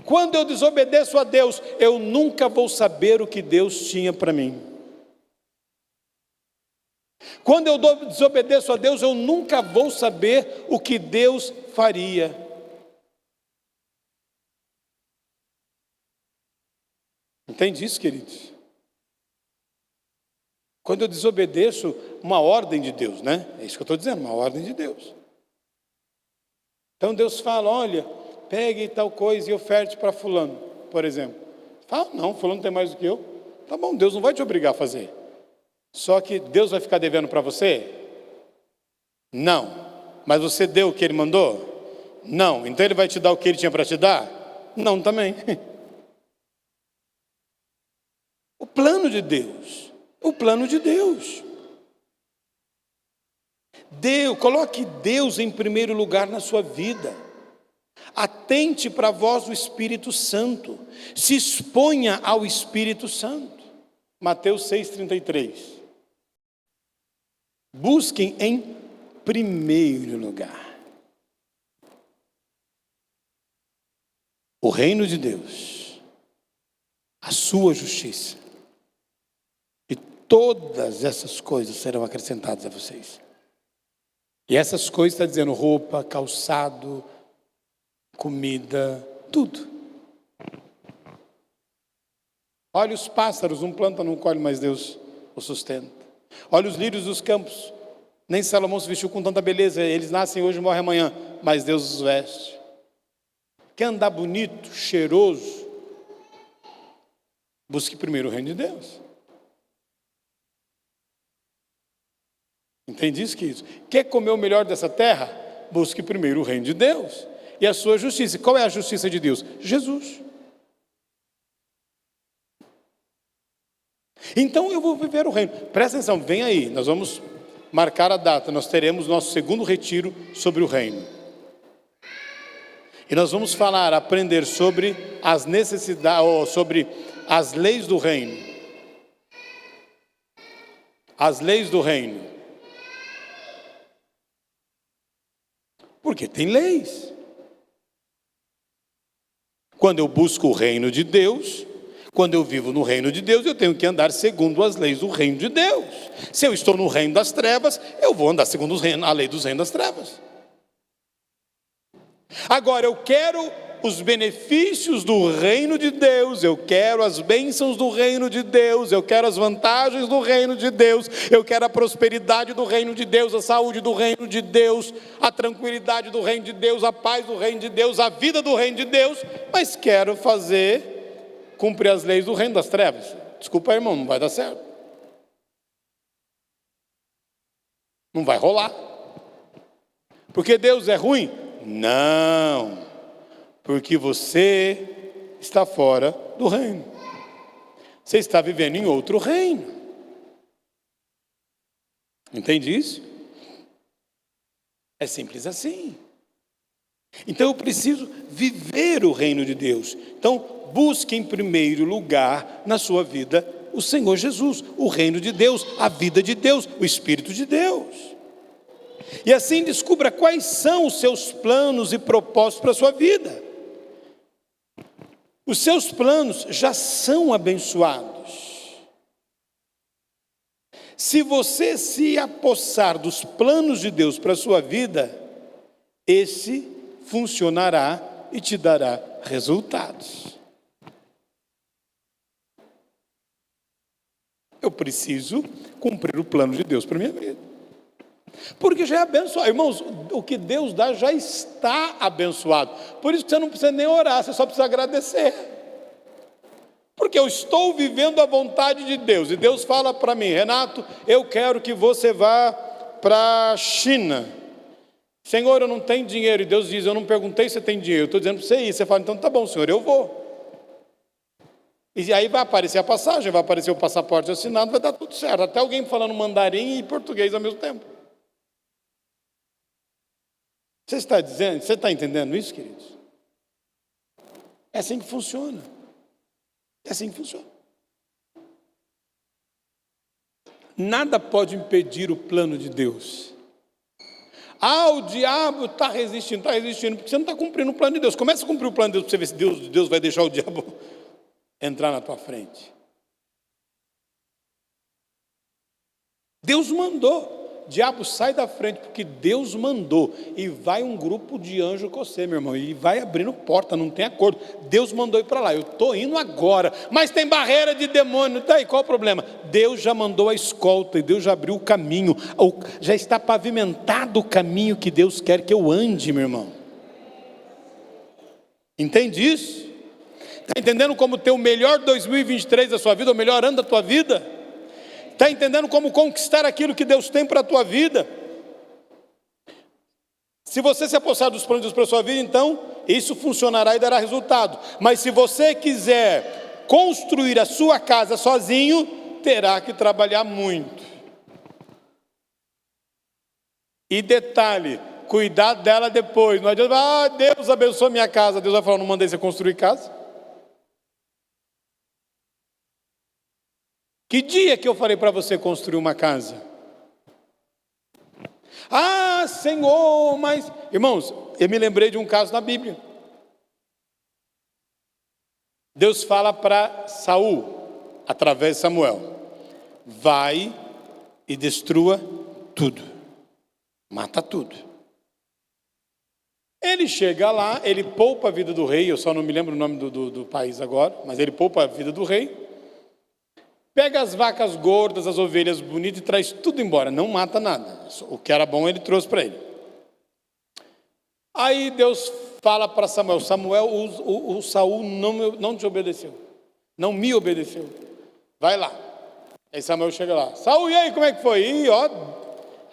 S2: Quando eu desobedeço a Deus, eu nunca vou saber o que Deus tinha para mim. Quando eu desobedeço a Deus, eu nunca vou saber o que Deus faria. Entende isso, queridos? Quando eu desobedeço uma ordem de Deus, né? É isso que eu estou dizendo, uma ordem de Deus. Então Deus fala: olha, pegue tal coisa e oferte para fulano, por exemplo. Fala: não, fulano tem mais do que eu. Tá bom, Deus não vai te obrigar a fazer. Só que Deus vai ficar devendo para você? Não. Mas você deu o que Ele mandou? Não. Então Ele vai te dar o que Ele tinha para te dar? Não também. O plano de Deus. O plano de Deus. Coloque Deus em primeiro lugar na sua vida. Atente para a voz do Espírito Santo. Se exponha ao Espírito Santo. Mateus 6,33. Busquem em primeiro lugar o reino de Deus, a sua justiça, e todas essas coisas serão acrescentadas a vocês. E essas coisas está dizendo roupa, calçado, comida, tudo. Olha os pássaros, um planta, não colhe, mas Deus o sustenta. Olha os lírios dos campos, nem Salomão se vestiu com tanta beleza, eles nascem hoje e morrem amanhã, mas Deus os veste. Quer andar bonito, cheiroso? Busque primeiro o reino de Deus. Entende isso, queridos? Quer comer o melhor dessa terra? Busque primeiro o reino de Deus e a sua justiça. Qual é a justiça de Deus? Jesus. Então eu vou viver o reino. Presta atenção, vem aí, nós vamos marcar a data. Nós teremos nosso segundo retiro sobre o reino. E nós vamos aprender sobre as necessidades, ou sobre as leis do reino. As leis do reino. Porque tem leis. Quando eu busco o reino de Deus, quando eu vivo no reino de Deus, eu tenho que andar segundo as leis do reino de Deus. Se eu estou no reino das trevas, eu vou andar segundo a lei dos reinos das trevas. Agora, eu quero os benefícios do reino de Deus, eu quero as bênçãos do reino de Deus, eu quero as vantagens do reino de Deus, eu quero a prosperidade do reino de Deus, a saúde do reino de Deus, a tranquilidade do reino de Deus, a paz do reino de Deus, a vida do reino de Deus, mas quero cumprir as leis do reino das trevas. Desculpa, irmão, não vai dar certo. Não vai rolar. Porque Deus é ruim? Não. Porque você está fora do reino. Você está vivendo em outro reino. Entende isso? É simples assim. Então eu preciso viver o reino de Deus. Então busque em primeiro lugar na sua vida o Senhor Jesus, o reino de Deus, a vida de Deus, o Espírito de Deus. E assim descubra quais são os seus planos e propósitos para a sua vida. Os seus planos já são abençoados. Se você se apossar dos planos de Deus para a sua vida, esse funcionará e te dará resultados. Eu preciso cumprir o plano de Deus para a minha vida. Porque já é abençoado. Irmãos, o que Deus dá já está abençoado. Por isso que você não precisa nem orar, você só precisa agradecer. Porque eu estou vivendo a vontade de Deus. E Deus fala para mim: Renato, eu quero que você vá para a China. Senhor, eu não tenho dinheiro. E Deus diz: eu não perguntei se você tem dinheiro, eu estou dizendo para você ir. Você fala: então tá bom, Senhor, eu vou. E aí vai aparecer a passagem, vai aparecer o passaporte assinado, vai dar tudo certo. Até alguém falando mandarim e português ao mesmo tempo. Você está entendendo isso, queridos? É assim que funciona. É assim que funciona. Nada pode impedir o plano de Deus. O diabo está resistindo, porque você não está cumprindo o plano de Deus. Começa a cumprir o plano de Deus para você ver se Deus vai deixar o diabo entrar na tua frente. Deus mandou. Diabo, sai da frente, porque Deus mandou. E vai um grupo de anjos com você, meu irmão, e vai abrindo porta, não tem acordo. Deus mandou ir para lá, eu estou indo agora, mas tem barreira de demônio. Daí qual o problema? Deus já mandou a escolta, e Deus já abriu o caminho, já está pavimentado o caminho que Deus quer que eu ande, meu irmão. Entende isso? Está entendendo como ter o melhor 2023 da sua vida, o melhor ano da tua vida? Está entendendo como conquistar aquilo que Deus tem para a tua vida? Se você se apossar dos planos de Deus para a sua vida, então isso funcionará e dará resultado. Mas se você quiser construir a sua casa sozinho, terá que trabalhar muito. E detalhe, cuidar dela depois. Não adianta: Deus abençoe minha casa. Deus vai falar: não mandei você construir casa? Que dia que eu falei para você construir uma casa? Senhor, mas... Irmãos, eu me lembrei de um caso na Bíblia. Deus fala para Saul, através de Samuel: vai e destrua tudo. Mata tudo. Ele chega lá, ele poupa a vida do rei. Eu só não me lembro o nome do país agora, mas ele poupa a vida do rei. Pega as vacas gordas, as ovelhas bonitas e traz tudo embora. Não mata nada. O que era bom ele trouxe para ele. Aí Deus fala para Samuel: Samuel, o Saul não te obedeceu. Não me obedeceu. Vai lá. Aí Samuel chega lá: Saul, e aí, como é que foi?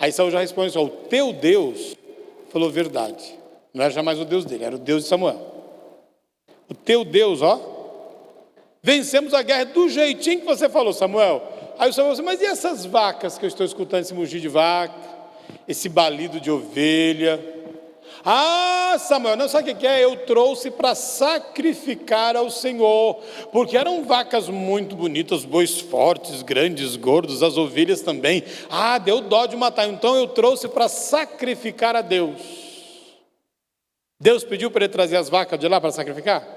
S2: Aí Saul já responde só: o teu Deus falou verdade. Não era jamais o Deus dele, era o Deus de Samuel. O teu Deus, vencemos a guerra do jeitinho que você falou, Samuel. Aí o Samuel disse: mas e essas vacas que eu estou escutando, esse mugir de vaca, esse balido de ovelha? Samuel, não sabe o que é? Eu trouxe para sacrificar ao Senhor, porque eram vacas muito bonitas, bois fortes, grandes, gordos, as ovelhas também. Deu dó de matar, então eu trouxe para sacrificar a Deus. Deus pediu para ele trazer as vacas de lá para sacrificar?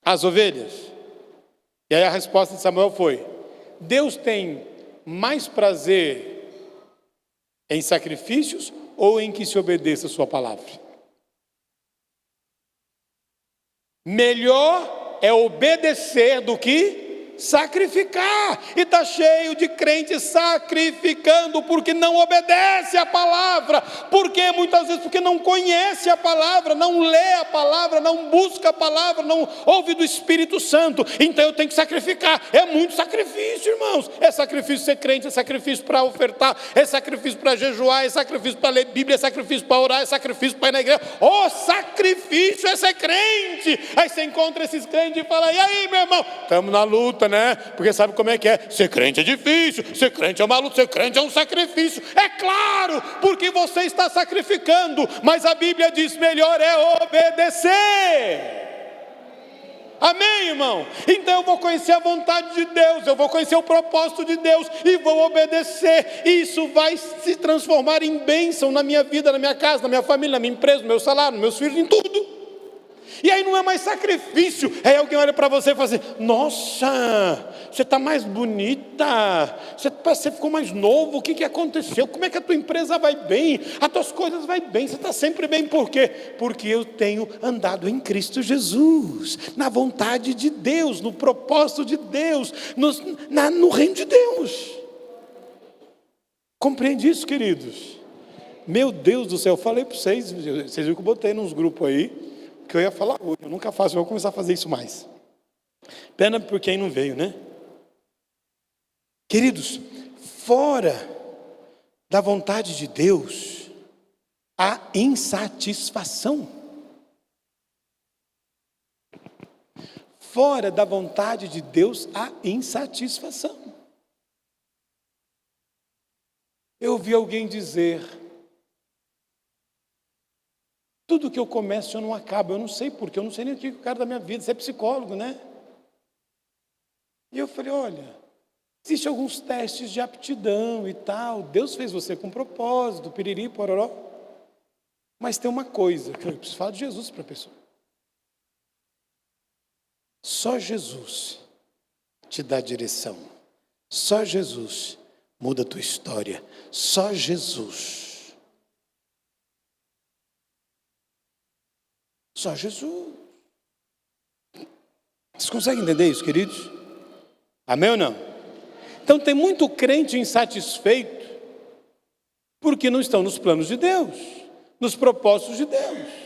S2: As ovelhas? E aí a resposta de Samuel foi: Deus tem mais prazer em sacrifícios ou em que se obedeça a sua palavra? Melhor é obedecer do que sacrificar. E está cheio de crentes sacrificando porque não obedece a palavra. Porque muitas vezes porque não conhece a palavra, não lê a palavra, não busca a palavra, não ouve do Espírito Santo. Então eu tenho que sacrificar. É muito sacrifício, irmãos. É sacrifício ser crente, é sacrifício para ofertar, é sacrifício para jejuar, é sacrifício para ler Bíblia, é sacrifício para orar, é sacrifício para ir na igreja. Sacrifício é ser crente. Aí você encontra esses crentes e fala: e aí, meu irmão? Estamos na luta, luta, né? Porque sabe como é que é? Ser crente é difícil, ser crente é uma luta, ser crente é um sacrifício. É claro, porque você está sacrificando, mas a Bíblia diz: melhor é obedecer. Amém, irmão? Então eu vou conhecer a vontade de Deus, eu vou conhecer o propósito de Deus e vou obedecer. Isso vai se transformar em bênção na minha vida, na minha casa, na minha família, na minha empresa, no meu salário, nos meus filhos, em tudo. E aí não é mais sacrifício, é alguém olha para você e fala assim: nossa, você está mais bonita, você ficou mais novo, o que aconteceu? Como é que a tua empresa vai bem? As tuas coisas vão bem, você está sempre bem. Por quê? Porque eu tenho andado em Cristo Jesus, na vontade de Deus, no propósito de Deus, no reino de Deus. Compreende isso, queridos? Meu Deus do céu, eu falei para vocês viram que eu botei nos grupos aí, que eu ia falar hoje, eu nunca faço, eu vou começar a fazer isso mais. Pena por quem não veio, né? Queridos, fora da vontade de Deus, há insatisfação. Fora da vontade de Deus, há insatisfação. Eu ouvi alguém dizer: tudo que eu começo eu não acabo. Eu não sei porquê, eu não sei nem o que eu quero da minha vida. Você é psicólogo, né? E eu falei: olha, existem alguns testes de aptidão e tal. Deus fez você com propósito, piriri, pororó. Mas tem uma coisa, que eu preciso falar de Jesus para a pessoa. Só Jesus te dá direção. Só Jesus muda a tua história. Só Jesus. Só Jesus. Vocês conseguem entender isso, queridos? Amém ou não? Então tem muito crente insatisfeito porque não estão nos planos de Deus, nos propósitos de Deus.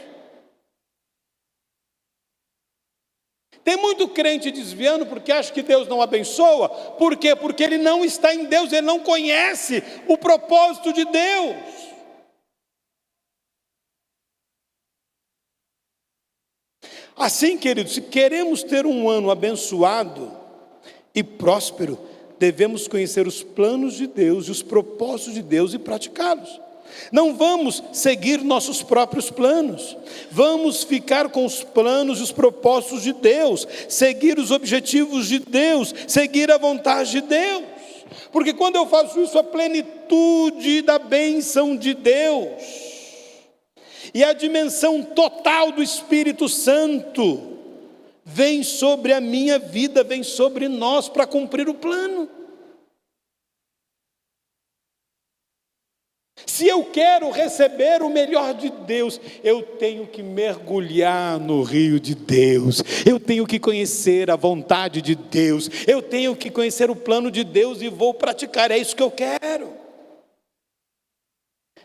S2: Tem muito crente desviando porque acha que Deus não abençoa. Por quê? Porque ele não está em Deus, ele não conhece o propósito de Deus. Assim, queridos, se queremos ter um ano abençoado e próspero, devemos conhecer os planos de Deus e os propósitos de Deus e praticá-los. Não vamos seguir nossos próprios planos, vamos ficar com os planos e os propósitos de Deus, seguir os objetivos de Deus, seguir a vontade de Deus. Porque quando eu faço isso, a plenitude da bênção de Deus e a dimensão total do Espírito Santo vem sobre a minha vida, vem sobre nós para cumprir o plano. Se eu quero receber o melhor de Deus, eu tenho que mergulhar no rio de Deus, eu tenho que conhecer a vontade de Deus, eu tenho que conhecer o plano de Deus e vou praticar, é isso que eu quero.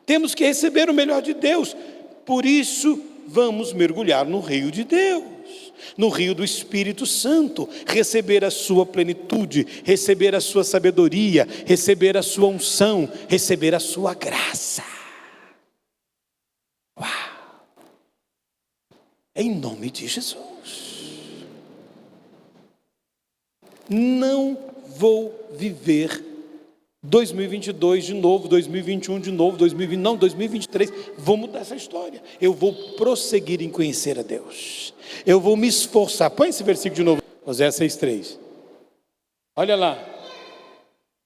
S2: Temos que receber o melhor de Deus. Por isso, vamos mergulhar no rio de Deus, no rio do Espírito Santo, receber a sua plenitude, receber a sua sabedoria, receber a sua unção, receber a sua graça. Uau! Em nome de Jesus. Não vou viver 2022 de novo, 2021 de novo, 2020, não, 2023, vou mudar essa história. Eu vou prosseguir em conhecer a Deus. Eu vou me esforçar. Põe esse versículo de novo, Oséias 6,3. Olha lá.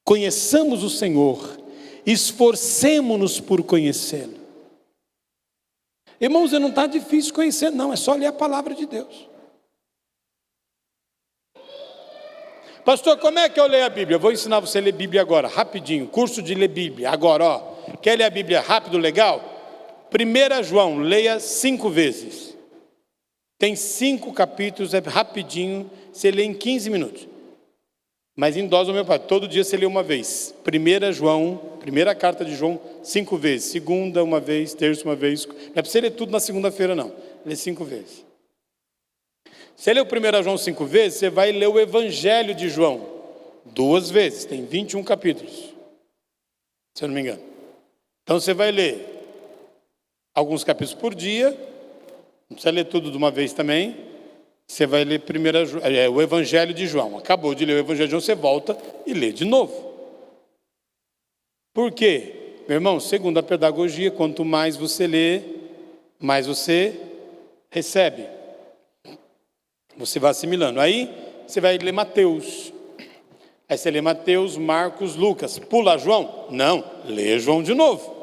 S2: Conheçamos o Senhor, esforcemo-nos por conhecê-lo. Irmãos, não está difícil conhecer, não, é só ler a palavra de Deus. Pastor, como é que eu leio a Bíblia? Eu vou ensinar você a ler Bíblia agora, rapidinho, curso de ler Bíblia, agora, ó. Quer ler a Bíblia rápido, legal? 1 João, leia 5 vezes. Tem 5 capítulos, é rapidinho, você lê em 15 minutos. Mas em dose homeopática, todo dia você lê uma vez. 1 João, primeira carta de João, 5 vezes. Segunda, uma vez, terça, uma vez. Não é para você ler tudo na segunda-feira, não. Lê 5 vezes. Você lê o 1 João 5 vezes, você vai ler o Evangelho de João 2 vezes, tem 21 capítulos, se eu não me engano. Então você vai ler alguns capítulos por dia, não precisa ler tudo de uma vez também, Você vai ler o Evangelho de João. Acabou de ler o Evangelho de João, você volta e lê de novo. Por quê? Meu irmão, segundo a pedagogia, quanto mais você lê, mais você recebe. Você vai assimilando. Aí você vai ler Mateus. Aí você lê Mateus, Marcos, Lucas. Pula João? Não, lê João de novo.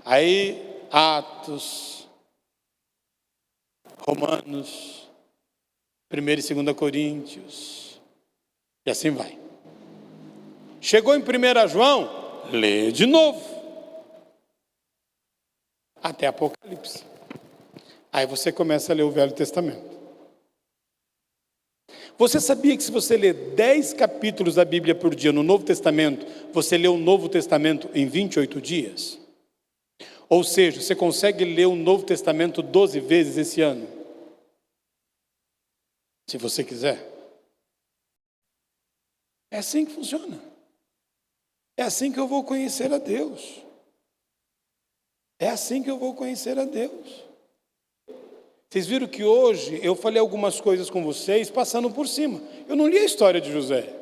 S2: Aí Atos, Romanos, 1 e 2 Coríntios, e assim vai. Chegou em 1 João, lê de novo, até Apocalipse. Aí você começa a ler o Velho Testamento. Você sabia que se você ler 10 capítulos da Bíblia por dia no Novo Testamento, você lê o Novo Testamento em 28 dias? Ou seja, você consegue ler o Novo Testamento 12 vezes esse ano? Se você quiser. É assim que funciona. É assim que eu vou conhecer a Deus. É assim que eu vou conhecer a Deus. Vocês viram que hoje eu falei algumas coisas com vocês passando por cima. Eu não li a história de José.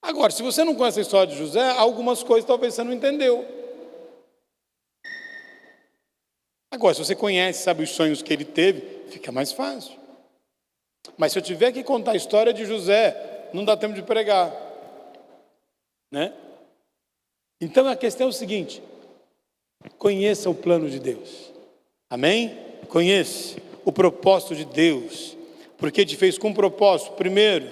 S2: Agora, se você não conhece a história de José, algumas coisas talvez você não entendeu. Agora, se você conhece, sabe os sonhos que ele teve, fica mais fácil. Mas se eu tiver que contar a história de José, não dá tempo de pregar, né? Então a questão é o seguinte: conheça o plano de Deus, amém? Conheça o propósito de Deus, porque te fez com um propósito. Primeiro,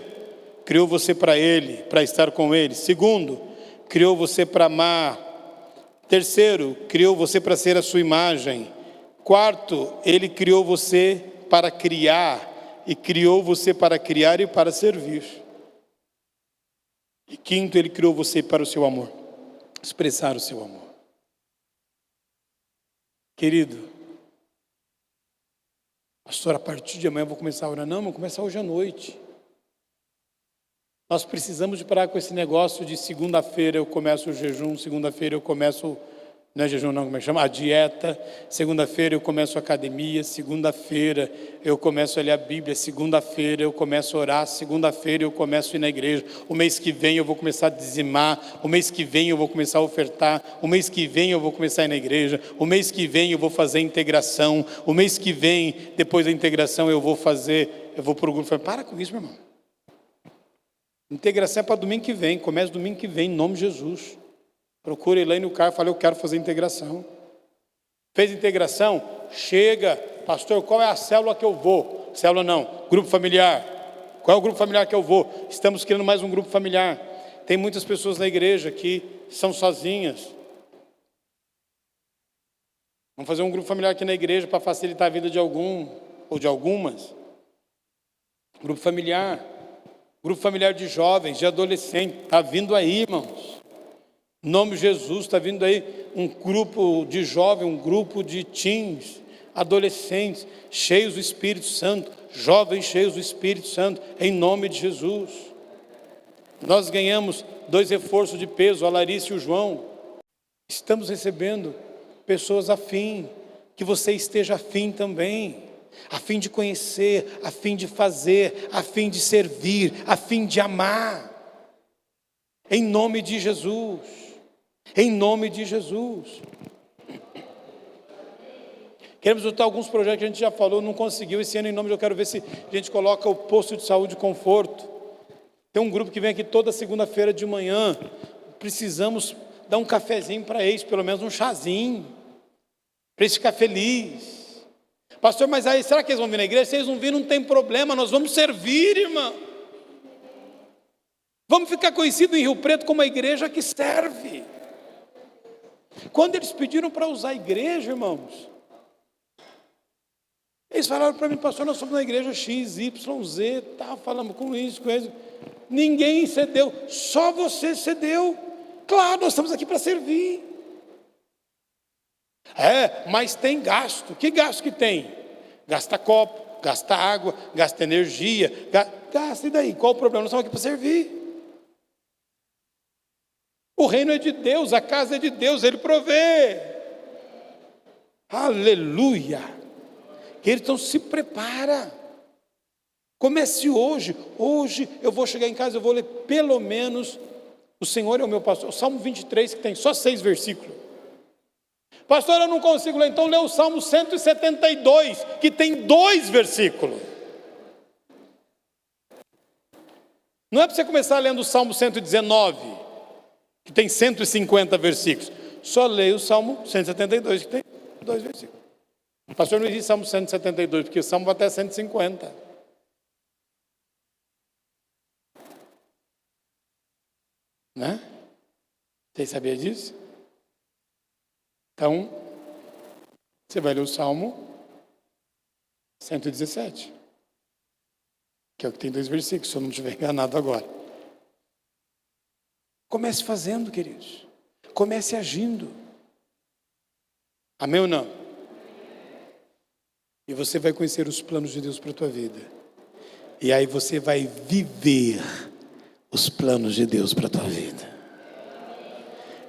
S2: criou você para Ele, para estar com Ele. Segundo, criou você para amar. Terceiro, criou você para ser a sua imagem. Quarto, Ele criou você para criar, e criou você para criar e para servir. E quinto, Ele criou você para o seu amor, expressar o seu amor. Querido, pastor, a partir de amanhã eu vou começar a orar. Não, vou começar hoje à noite. Nós precisamos de parar com esse negócio de segunda-feira eu começo o jejum, segunda-feira eu começo... Não é jejum não, como é que chama? A dieta. Segunda-feira eu começo a academia. Segunda-feira eu começo a ler a Bíblia. Segunda-feira eu começo a orar. Segunda-feira eu começo a ir na igreja. O mês que vem eu vou começar a dizimar. O mês que vem eu vou começar a ofertar. O mês que vem eu vou começar a ir na igreja. O mês que vem eu vou fazer integração. O mês que vem, depois da integração, eu vou para o grupo. Para com isso, meu irmão. Integração é para domingo que vem. Começa domingo que vem, em nome de Jesus. Procura ele aí no carro e fala, eu quero fazer integração. Fez integração? Chega, pastor, qual é a célula que eu vou? Célula não, grupo familiar. Qual é o grupo familiar que eu vou? Estamos criando mais um grupo familiar. Tem muitas pessoas na igreja que são sozinhas. Vamos fazer um grupo familiar aqui na igreja para facilitar a vida de algum ou de algumas. Grupo familiar de jovens, de adolescentes. Está vindo aí, irmãos. Em nome de Jesus, está vindo aí um grupo de jovens, um grupo de teens, adolescentes, cheios do Espírito Santo, jovens cheios do Espírito Santo, em nome de Jesus. Nós ganhamos 2 reforços de peso, a Larissa e o João. Estamos recebendo pessoas afim, que você esteja afim também, a fim de conhecer, a fim de fazer, a fim de servir, a fim de amar, em nome de Jesus. Em nome de Jesus. Queremos lutar alguns projetos que a gente já falou, não conseguiu. Esse ano, em nome de Deus, eu quero ver se a gente coloca o posto de saúde conforto. Tem um grupo que vem aqui toda segunda-feira de manhã. Precisamos dar um cafezinho para eles, pelo menos um chazinho, para eles ficarem felizes. Pastor, mas aí, será que eles vão vir na igreja? Se eles não virem, não tem problema, nós vamos servir, irmão. Vamos ficar conhecidos em Rio Preto como a igreja que serve. Quando eles pediram para usar a igreja, irmãos, eles falaram para mim, pastor, nós somos na igreja X, Y, Z, tá, falamos com isso. Ninguém cedeu, só você cedeu. Claro, nós estamos aqui para servir. Mas tem gasto. Que gasto que tem? Gasta copo, gasta água, gasta energia, gasta, e daí? Qual o problema? Nós estamos aqui para servir. O reino é de Deus, a casa é de Deus, Ele provê. Aleluia! Então se prepara. Comece hoje. Hoje eu vou chegar em casa, eu vou ler pelo menos o Senhor é o meu pastor. O Salmo 23, que tem só 6 versículos. Pastor, eu não consigo ler, então lê o Salmo 172, que tem 2 versículos. Não é para você começar lendo o Salmo 119, que tem 150 versículos. Só leia o Salmo 172, que tem 2 versículos. Pastor, não existe Salmo 172, porque o Salmo vai até 150. Né? Vocês sabiam disso? Então, você vai ler o Salmo 117, que é o que tem 2 versículos, se eu não estiver enganado agora. Comece fazendo, queridos. Comece agindo. Amém ou não? E você vai conhecer os planos de Deus para a tua vida. E aí você vai viver os planos de Deus para a tua vida.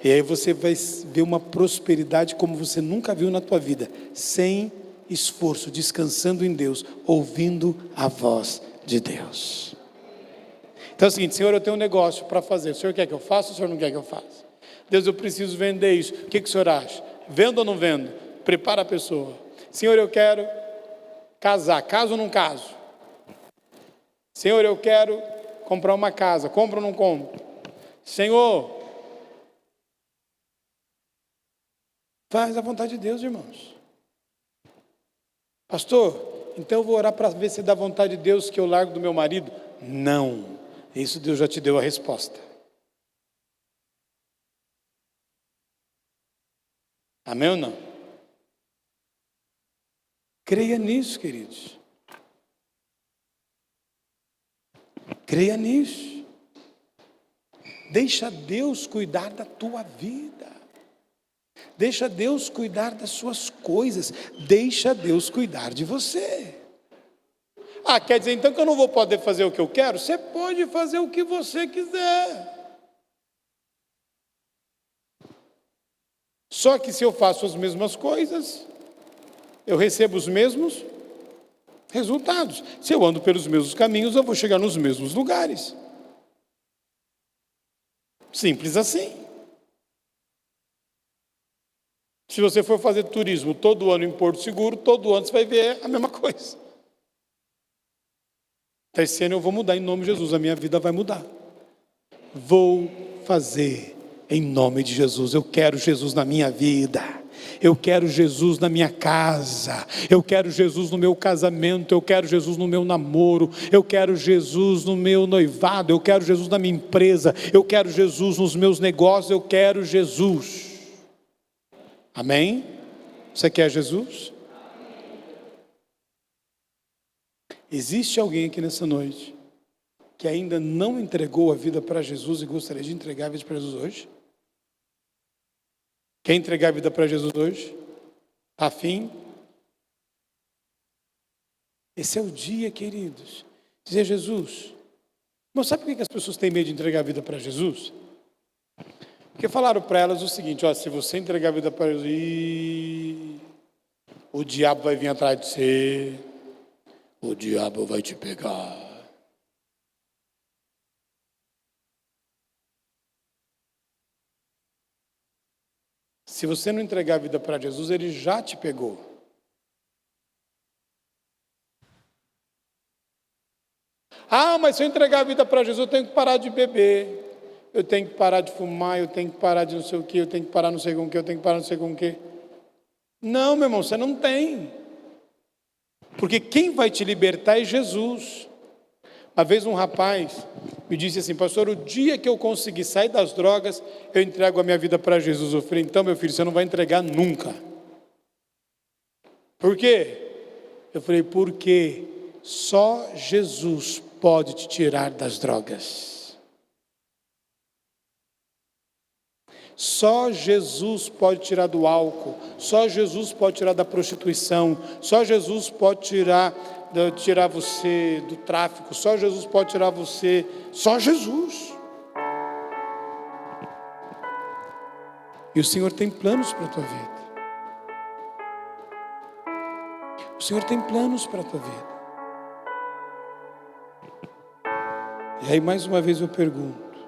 S2: E aí você vai ver uma prosperidade como você nunca viu na tua vida, sem esforço, descansando em Deus, ouvindo a voz de Deus. Então é o seguinte: Senhor, eu tenho um negócio para fazer, o Senhor quer que eu faça ou o Senhor não quer que eu faça? Deus, eu preciso vender isso, o que o Senhor acha? Vendo ou não vendo? Prepara a pessoa. Senhor, eu quero casar, caso ou não caso? Senhor, eu quero comprar uma casa, compro ou não compro? Senhor, faz a vontade de Deus, irmãos. Pastor, então eu vou orar para ver se é da vontade de Deus que eu largo do meu marido? Não, isso Deus já te deu a resposta. Amém ou não? Creia nisso, queridos. Creia nisso. Deixa Deus cuidar da tua vida. Deixa Deus cuidar das suas coisas. Deixa Deus cuidar de você. Ah, quer dizer então que eu não vou poder fazer o que eu quero? Você pode fazer o que você quiser. Só que se eu faço as mesmas coisas, eu recebo os mesmos resultados. Se eu ando pelos mesmos caminhos, eu vou chegar nos mesmos lugares. Simples assim. Se você for fazer turismo todo ano em Porto Seguro, todo ano você vai ver a mesma coisa. Esse ano eu vou mudar em nome de Jesus, a minha vida vai mudar. Vou fazer em nome de Jesus. Eu quero Jesus na minha vida. Eu quero Jesus na minha casa. Eu quero Jesus no meu casamento. Eu quero Jesus no meu namoro. Eu quero Jesus no meu noivado. Eu quero Jesus na minha empresa. Eu quero Jesus nos meus negócios. Eu quero Jesus. Amém? Você quer Jesus? Existe alguém aqui nessa noite que ainda não entregou a vida para Jesus e gostaria de entregar a vida para Jesus hoje? Quer entregar a vida para Jesus hoje? Está afim? Esse é o dia, queridos. Dizer: Jesus. Não sabe por que as pessoas têm medo de entregar a vida para Jesus? Porque falaram para elas o seguinte: ó, se você entregar a vida para Jesus, o diabo vai vir atrás de você, o diabo vai te pegar. Se você não entregar a vida para Jesus, ele já te pegou. Ah, mas se eu entregar a vida para Jesus, eu tenho que parar de beber. Eu tenho que parar de fumar, eu tenho que parar de não sei o que, eu tenho que parar não sei com o que, eu tenho que parar não sei com o que. Não, meu irmão, você não tem. Porque quem vai te libertar é Jesus. Uma vez um rapaz me disse assim: pastor, o dia que eu conseguir sair das drogas, eu entrego a minha vida para Jesus. Eu falei: então, meu filho, você não vai entregar nunca. Por quê? Eu falei: porque só Jesus pode te tirar das drogas. Só Jesus pode tirar do álcool, só Jesus pode tirar da prostituição, só Jesus pode tirar você do tráfico, só Jesus pode tirar você, só Jesus. E o Senhor tem planos para a tua vida. O Senhor tem planos para a tua vida. E aí mais uma vez eu pergunto,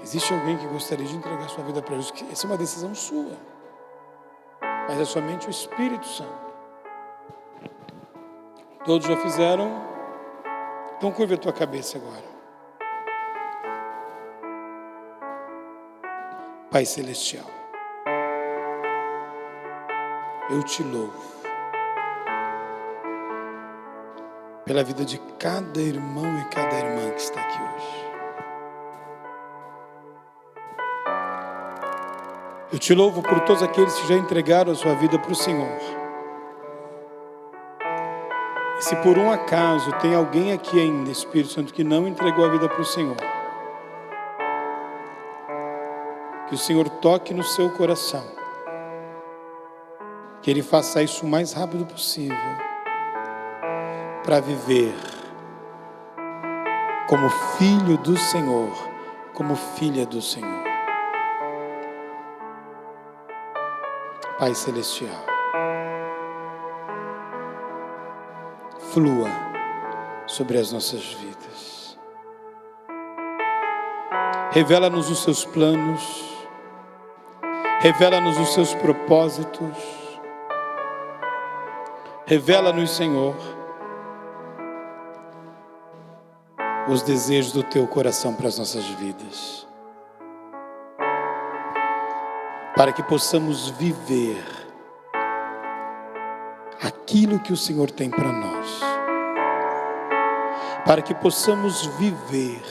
S2: existe alguém que gostaria de entregar sua vida para Jesus? Essa é uma decisão sua, mas é somente o Espírito Santo. Todos já fizeram? Então curva a tua cabeça agora. Pai Celestial, eu te louvo pela vida de cada irmão e cada irmã que está aqui hoje. Eu te louvo por todos aqueles que já entregaram a sua vida para o Senhor. E se por um acaso tem alguém aqui ainda, Espírito Santo, que não entregou a vida para o Senhor, que o Senhor toque no seu coração, que Ele faça isso o mais rápido possível, para viver como filho do Senhor, como filha do Senhor. Pai Celestial, flua sobre as nossas vidas. Revela-nos os seus planos, revela-nos os seus propósitos, revela-nos, Senhor, os desejos do teu coração para as nossas vidas, para que possamos viver aquilo que o Senhor tem para nós, para que possamos viver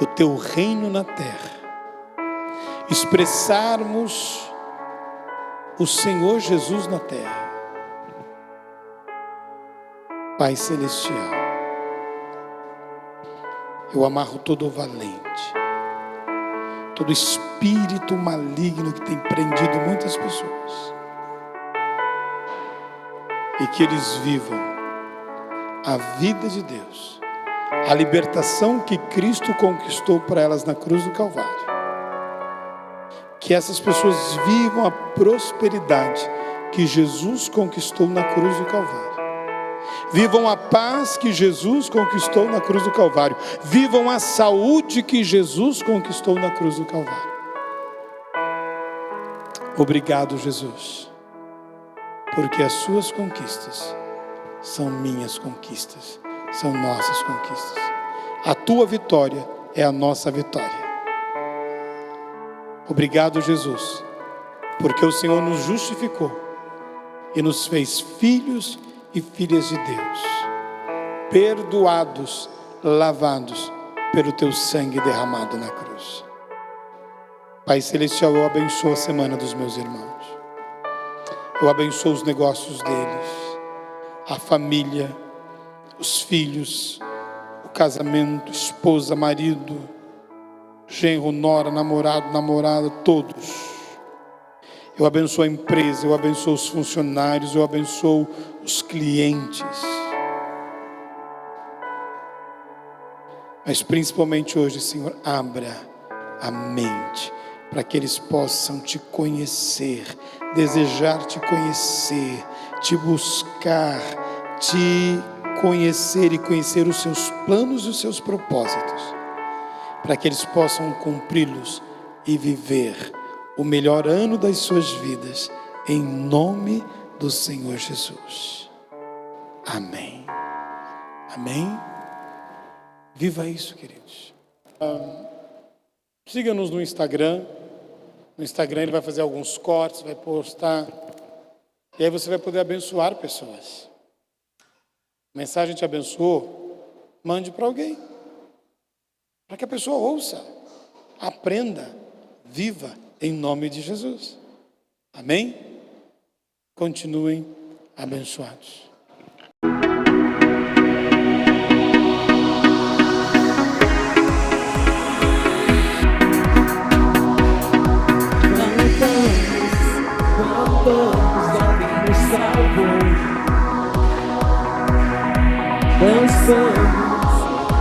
S2: o teu reino na terra, expressarmos o Senhor Jesus na terra. Pai Celestial, eu amarro todo o valente, todo espírito maligno que tem prendido muitas pessoas, e que eles vivam a vida de Deus, a libertação que Cristo conquistou para elas na cruz do Calvário. Que essas pessoas vivam a prosperidade que Jesus conquistou na cruz do Calvário. Vivam a paz que Jesus conquistou na cruz do Calvário. Vivam a saúde que Jesus conquistou na cruz do Calvário. Obrigado, Jesus, porque as suas conquistas são minhas conquistas, são nossas conquistas. A tua vitória é a nossa vitória. Obrigado, Jesus, porque o Senhor nos justificou e nos fez filhos e filhas de Deus, perdoados, lavados pelo teu sangue derramado na cruz. Pai Celestial, eu abençoo a semana dos meus irmãos, eu abençoo os negócios deles, a família, os filhos, o casamento, esposa, marido, genro, nora, namorado, namorada, todos. Eu abençoo a empresa, eu abençoo os funcionários, eu abençoo os clientes. Mas principalmente hoje, Senhor, abra a mente para que eles possam te conhecer, desejar te conhecer, te buscar, te conhecer e conhecer os seus planos e os seus propósitos, para que eles possam cumpri-los e viver o melhor ano das suas vidas, em nome do Senhor Jesus. Amém. Amém. Viva isso, queridos. Siga-nos no Instagram. No Instagram ele vai fazer alguns cortes, vai postar. E aí você vai poder abençoar pessoas. A mensagem te abençoou, mande para alguém, para que a pessoa ouça, aprenda, viva em nome de Jesus. Amém? Continuem abençoados.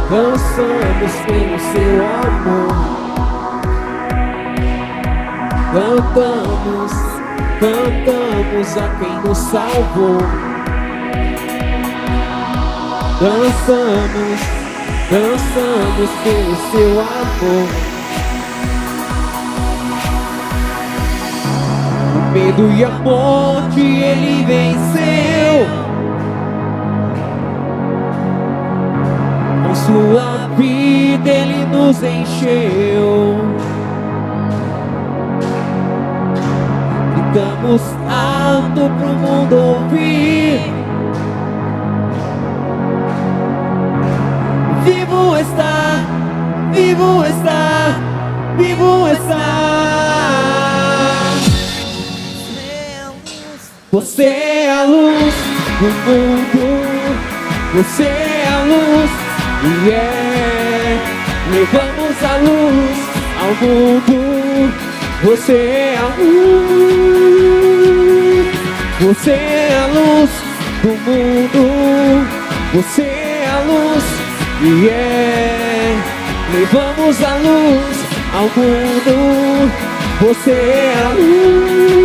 S3: Dançamos pelo seu amor. cantamos a quem nos salvou. Dançamos, dançamos pelo seu amor. O medo e a morte ele venceu. Com sua vida ele nos encheu. Gritamos alto pro mundo ouvir. Vivo está, vivo está, vivo está. Você é a luz do mundo. Você é a luz. Levamos a luz ao mundo. Você é a luz. Você é a luz do mundo. Você é a luz. Levamos a luz ao mundo. Você é a luz.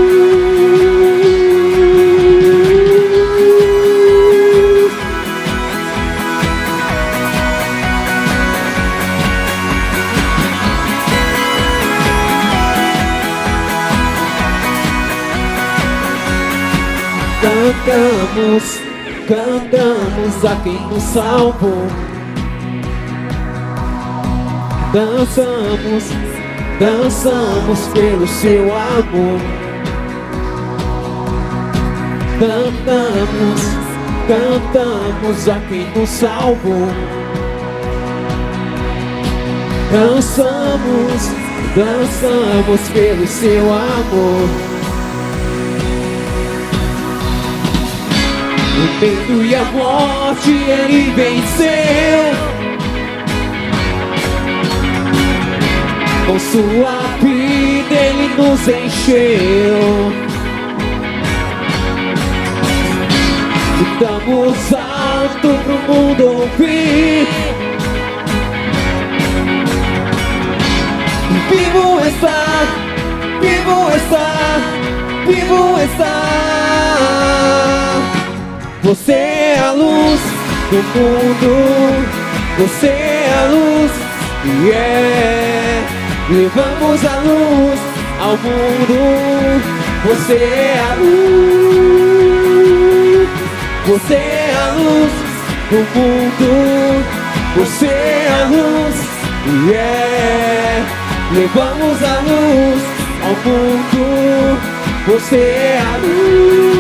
S3: Cantamos, cantamos a quem nos salvou. Dançamos, dançamos pelo seu amor. Cantamos, cantamos a quem nos salvou. Dançamos, dançamos pelo seu amor. O medo e a morte ele venceu. Com sua vida ele nos encheu. Gritamos alto pro mundo ouvir. Vivo está, vivo está, vivo está. Você é a luz do mundo. Você é a luz. Levamos a luz ao mundo. Você é a luz. Você é a luz do mundo. Você é a luz. Levamos a luz ao mundo. Você é a luz.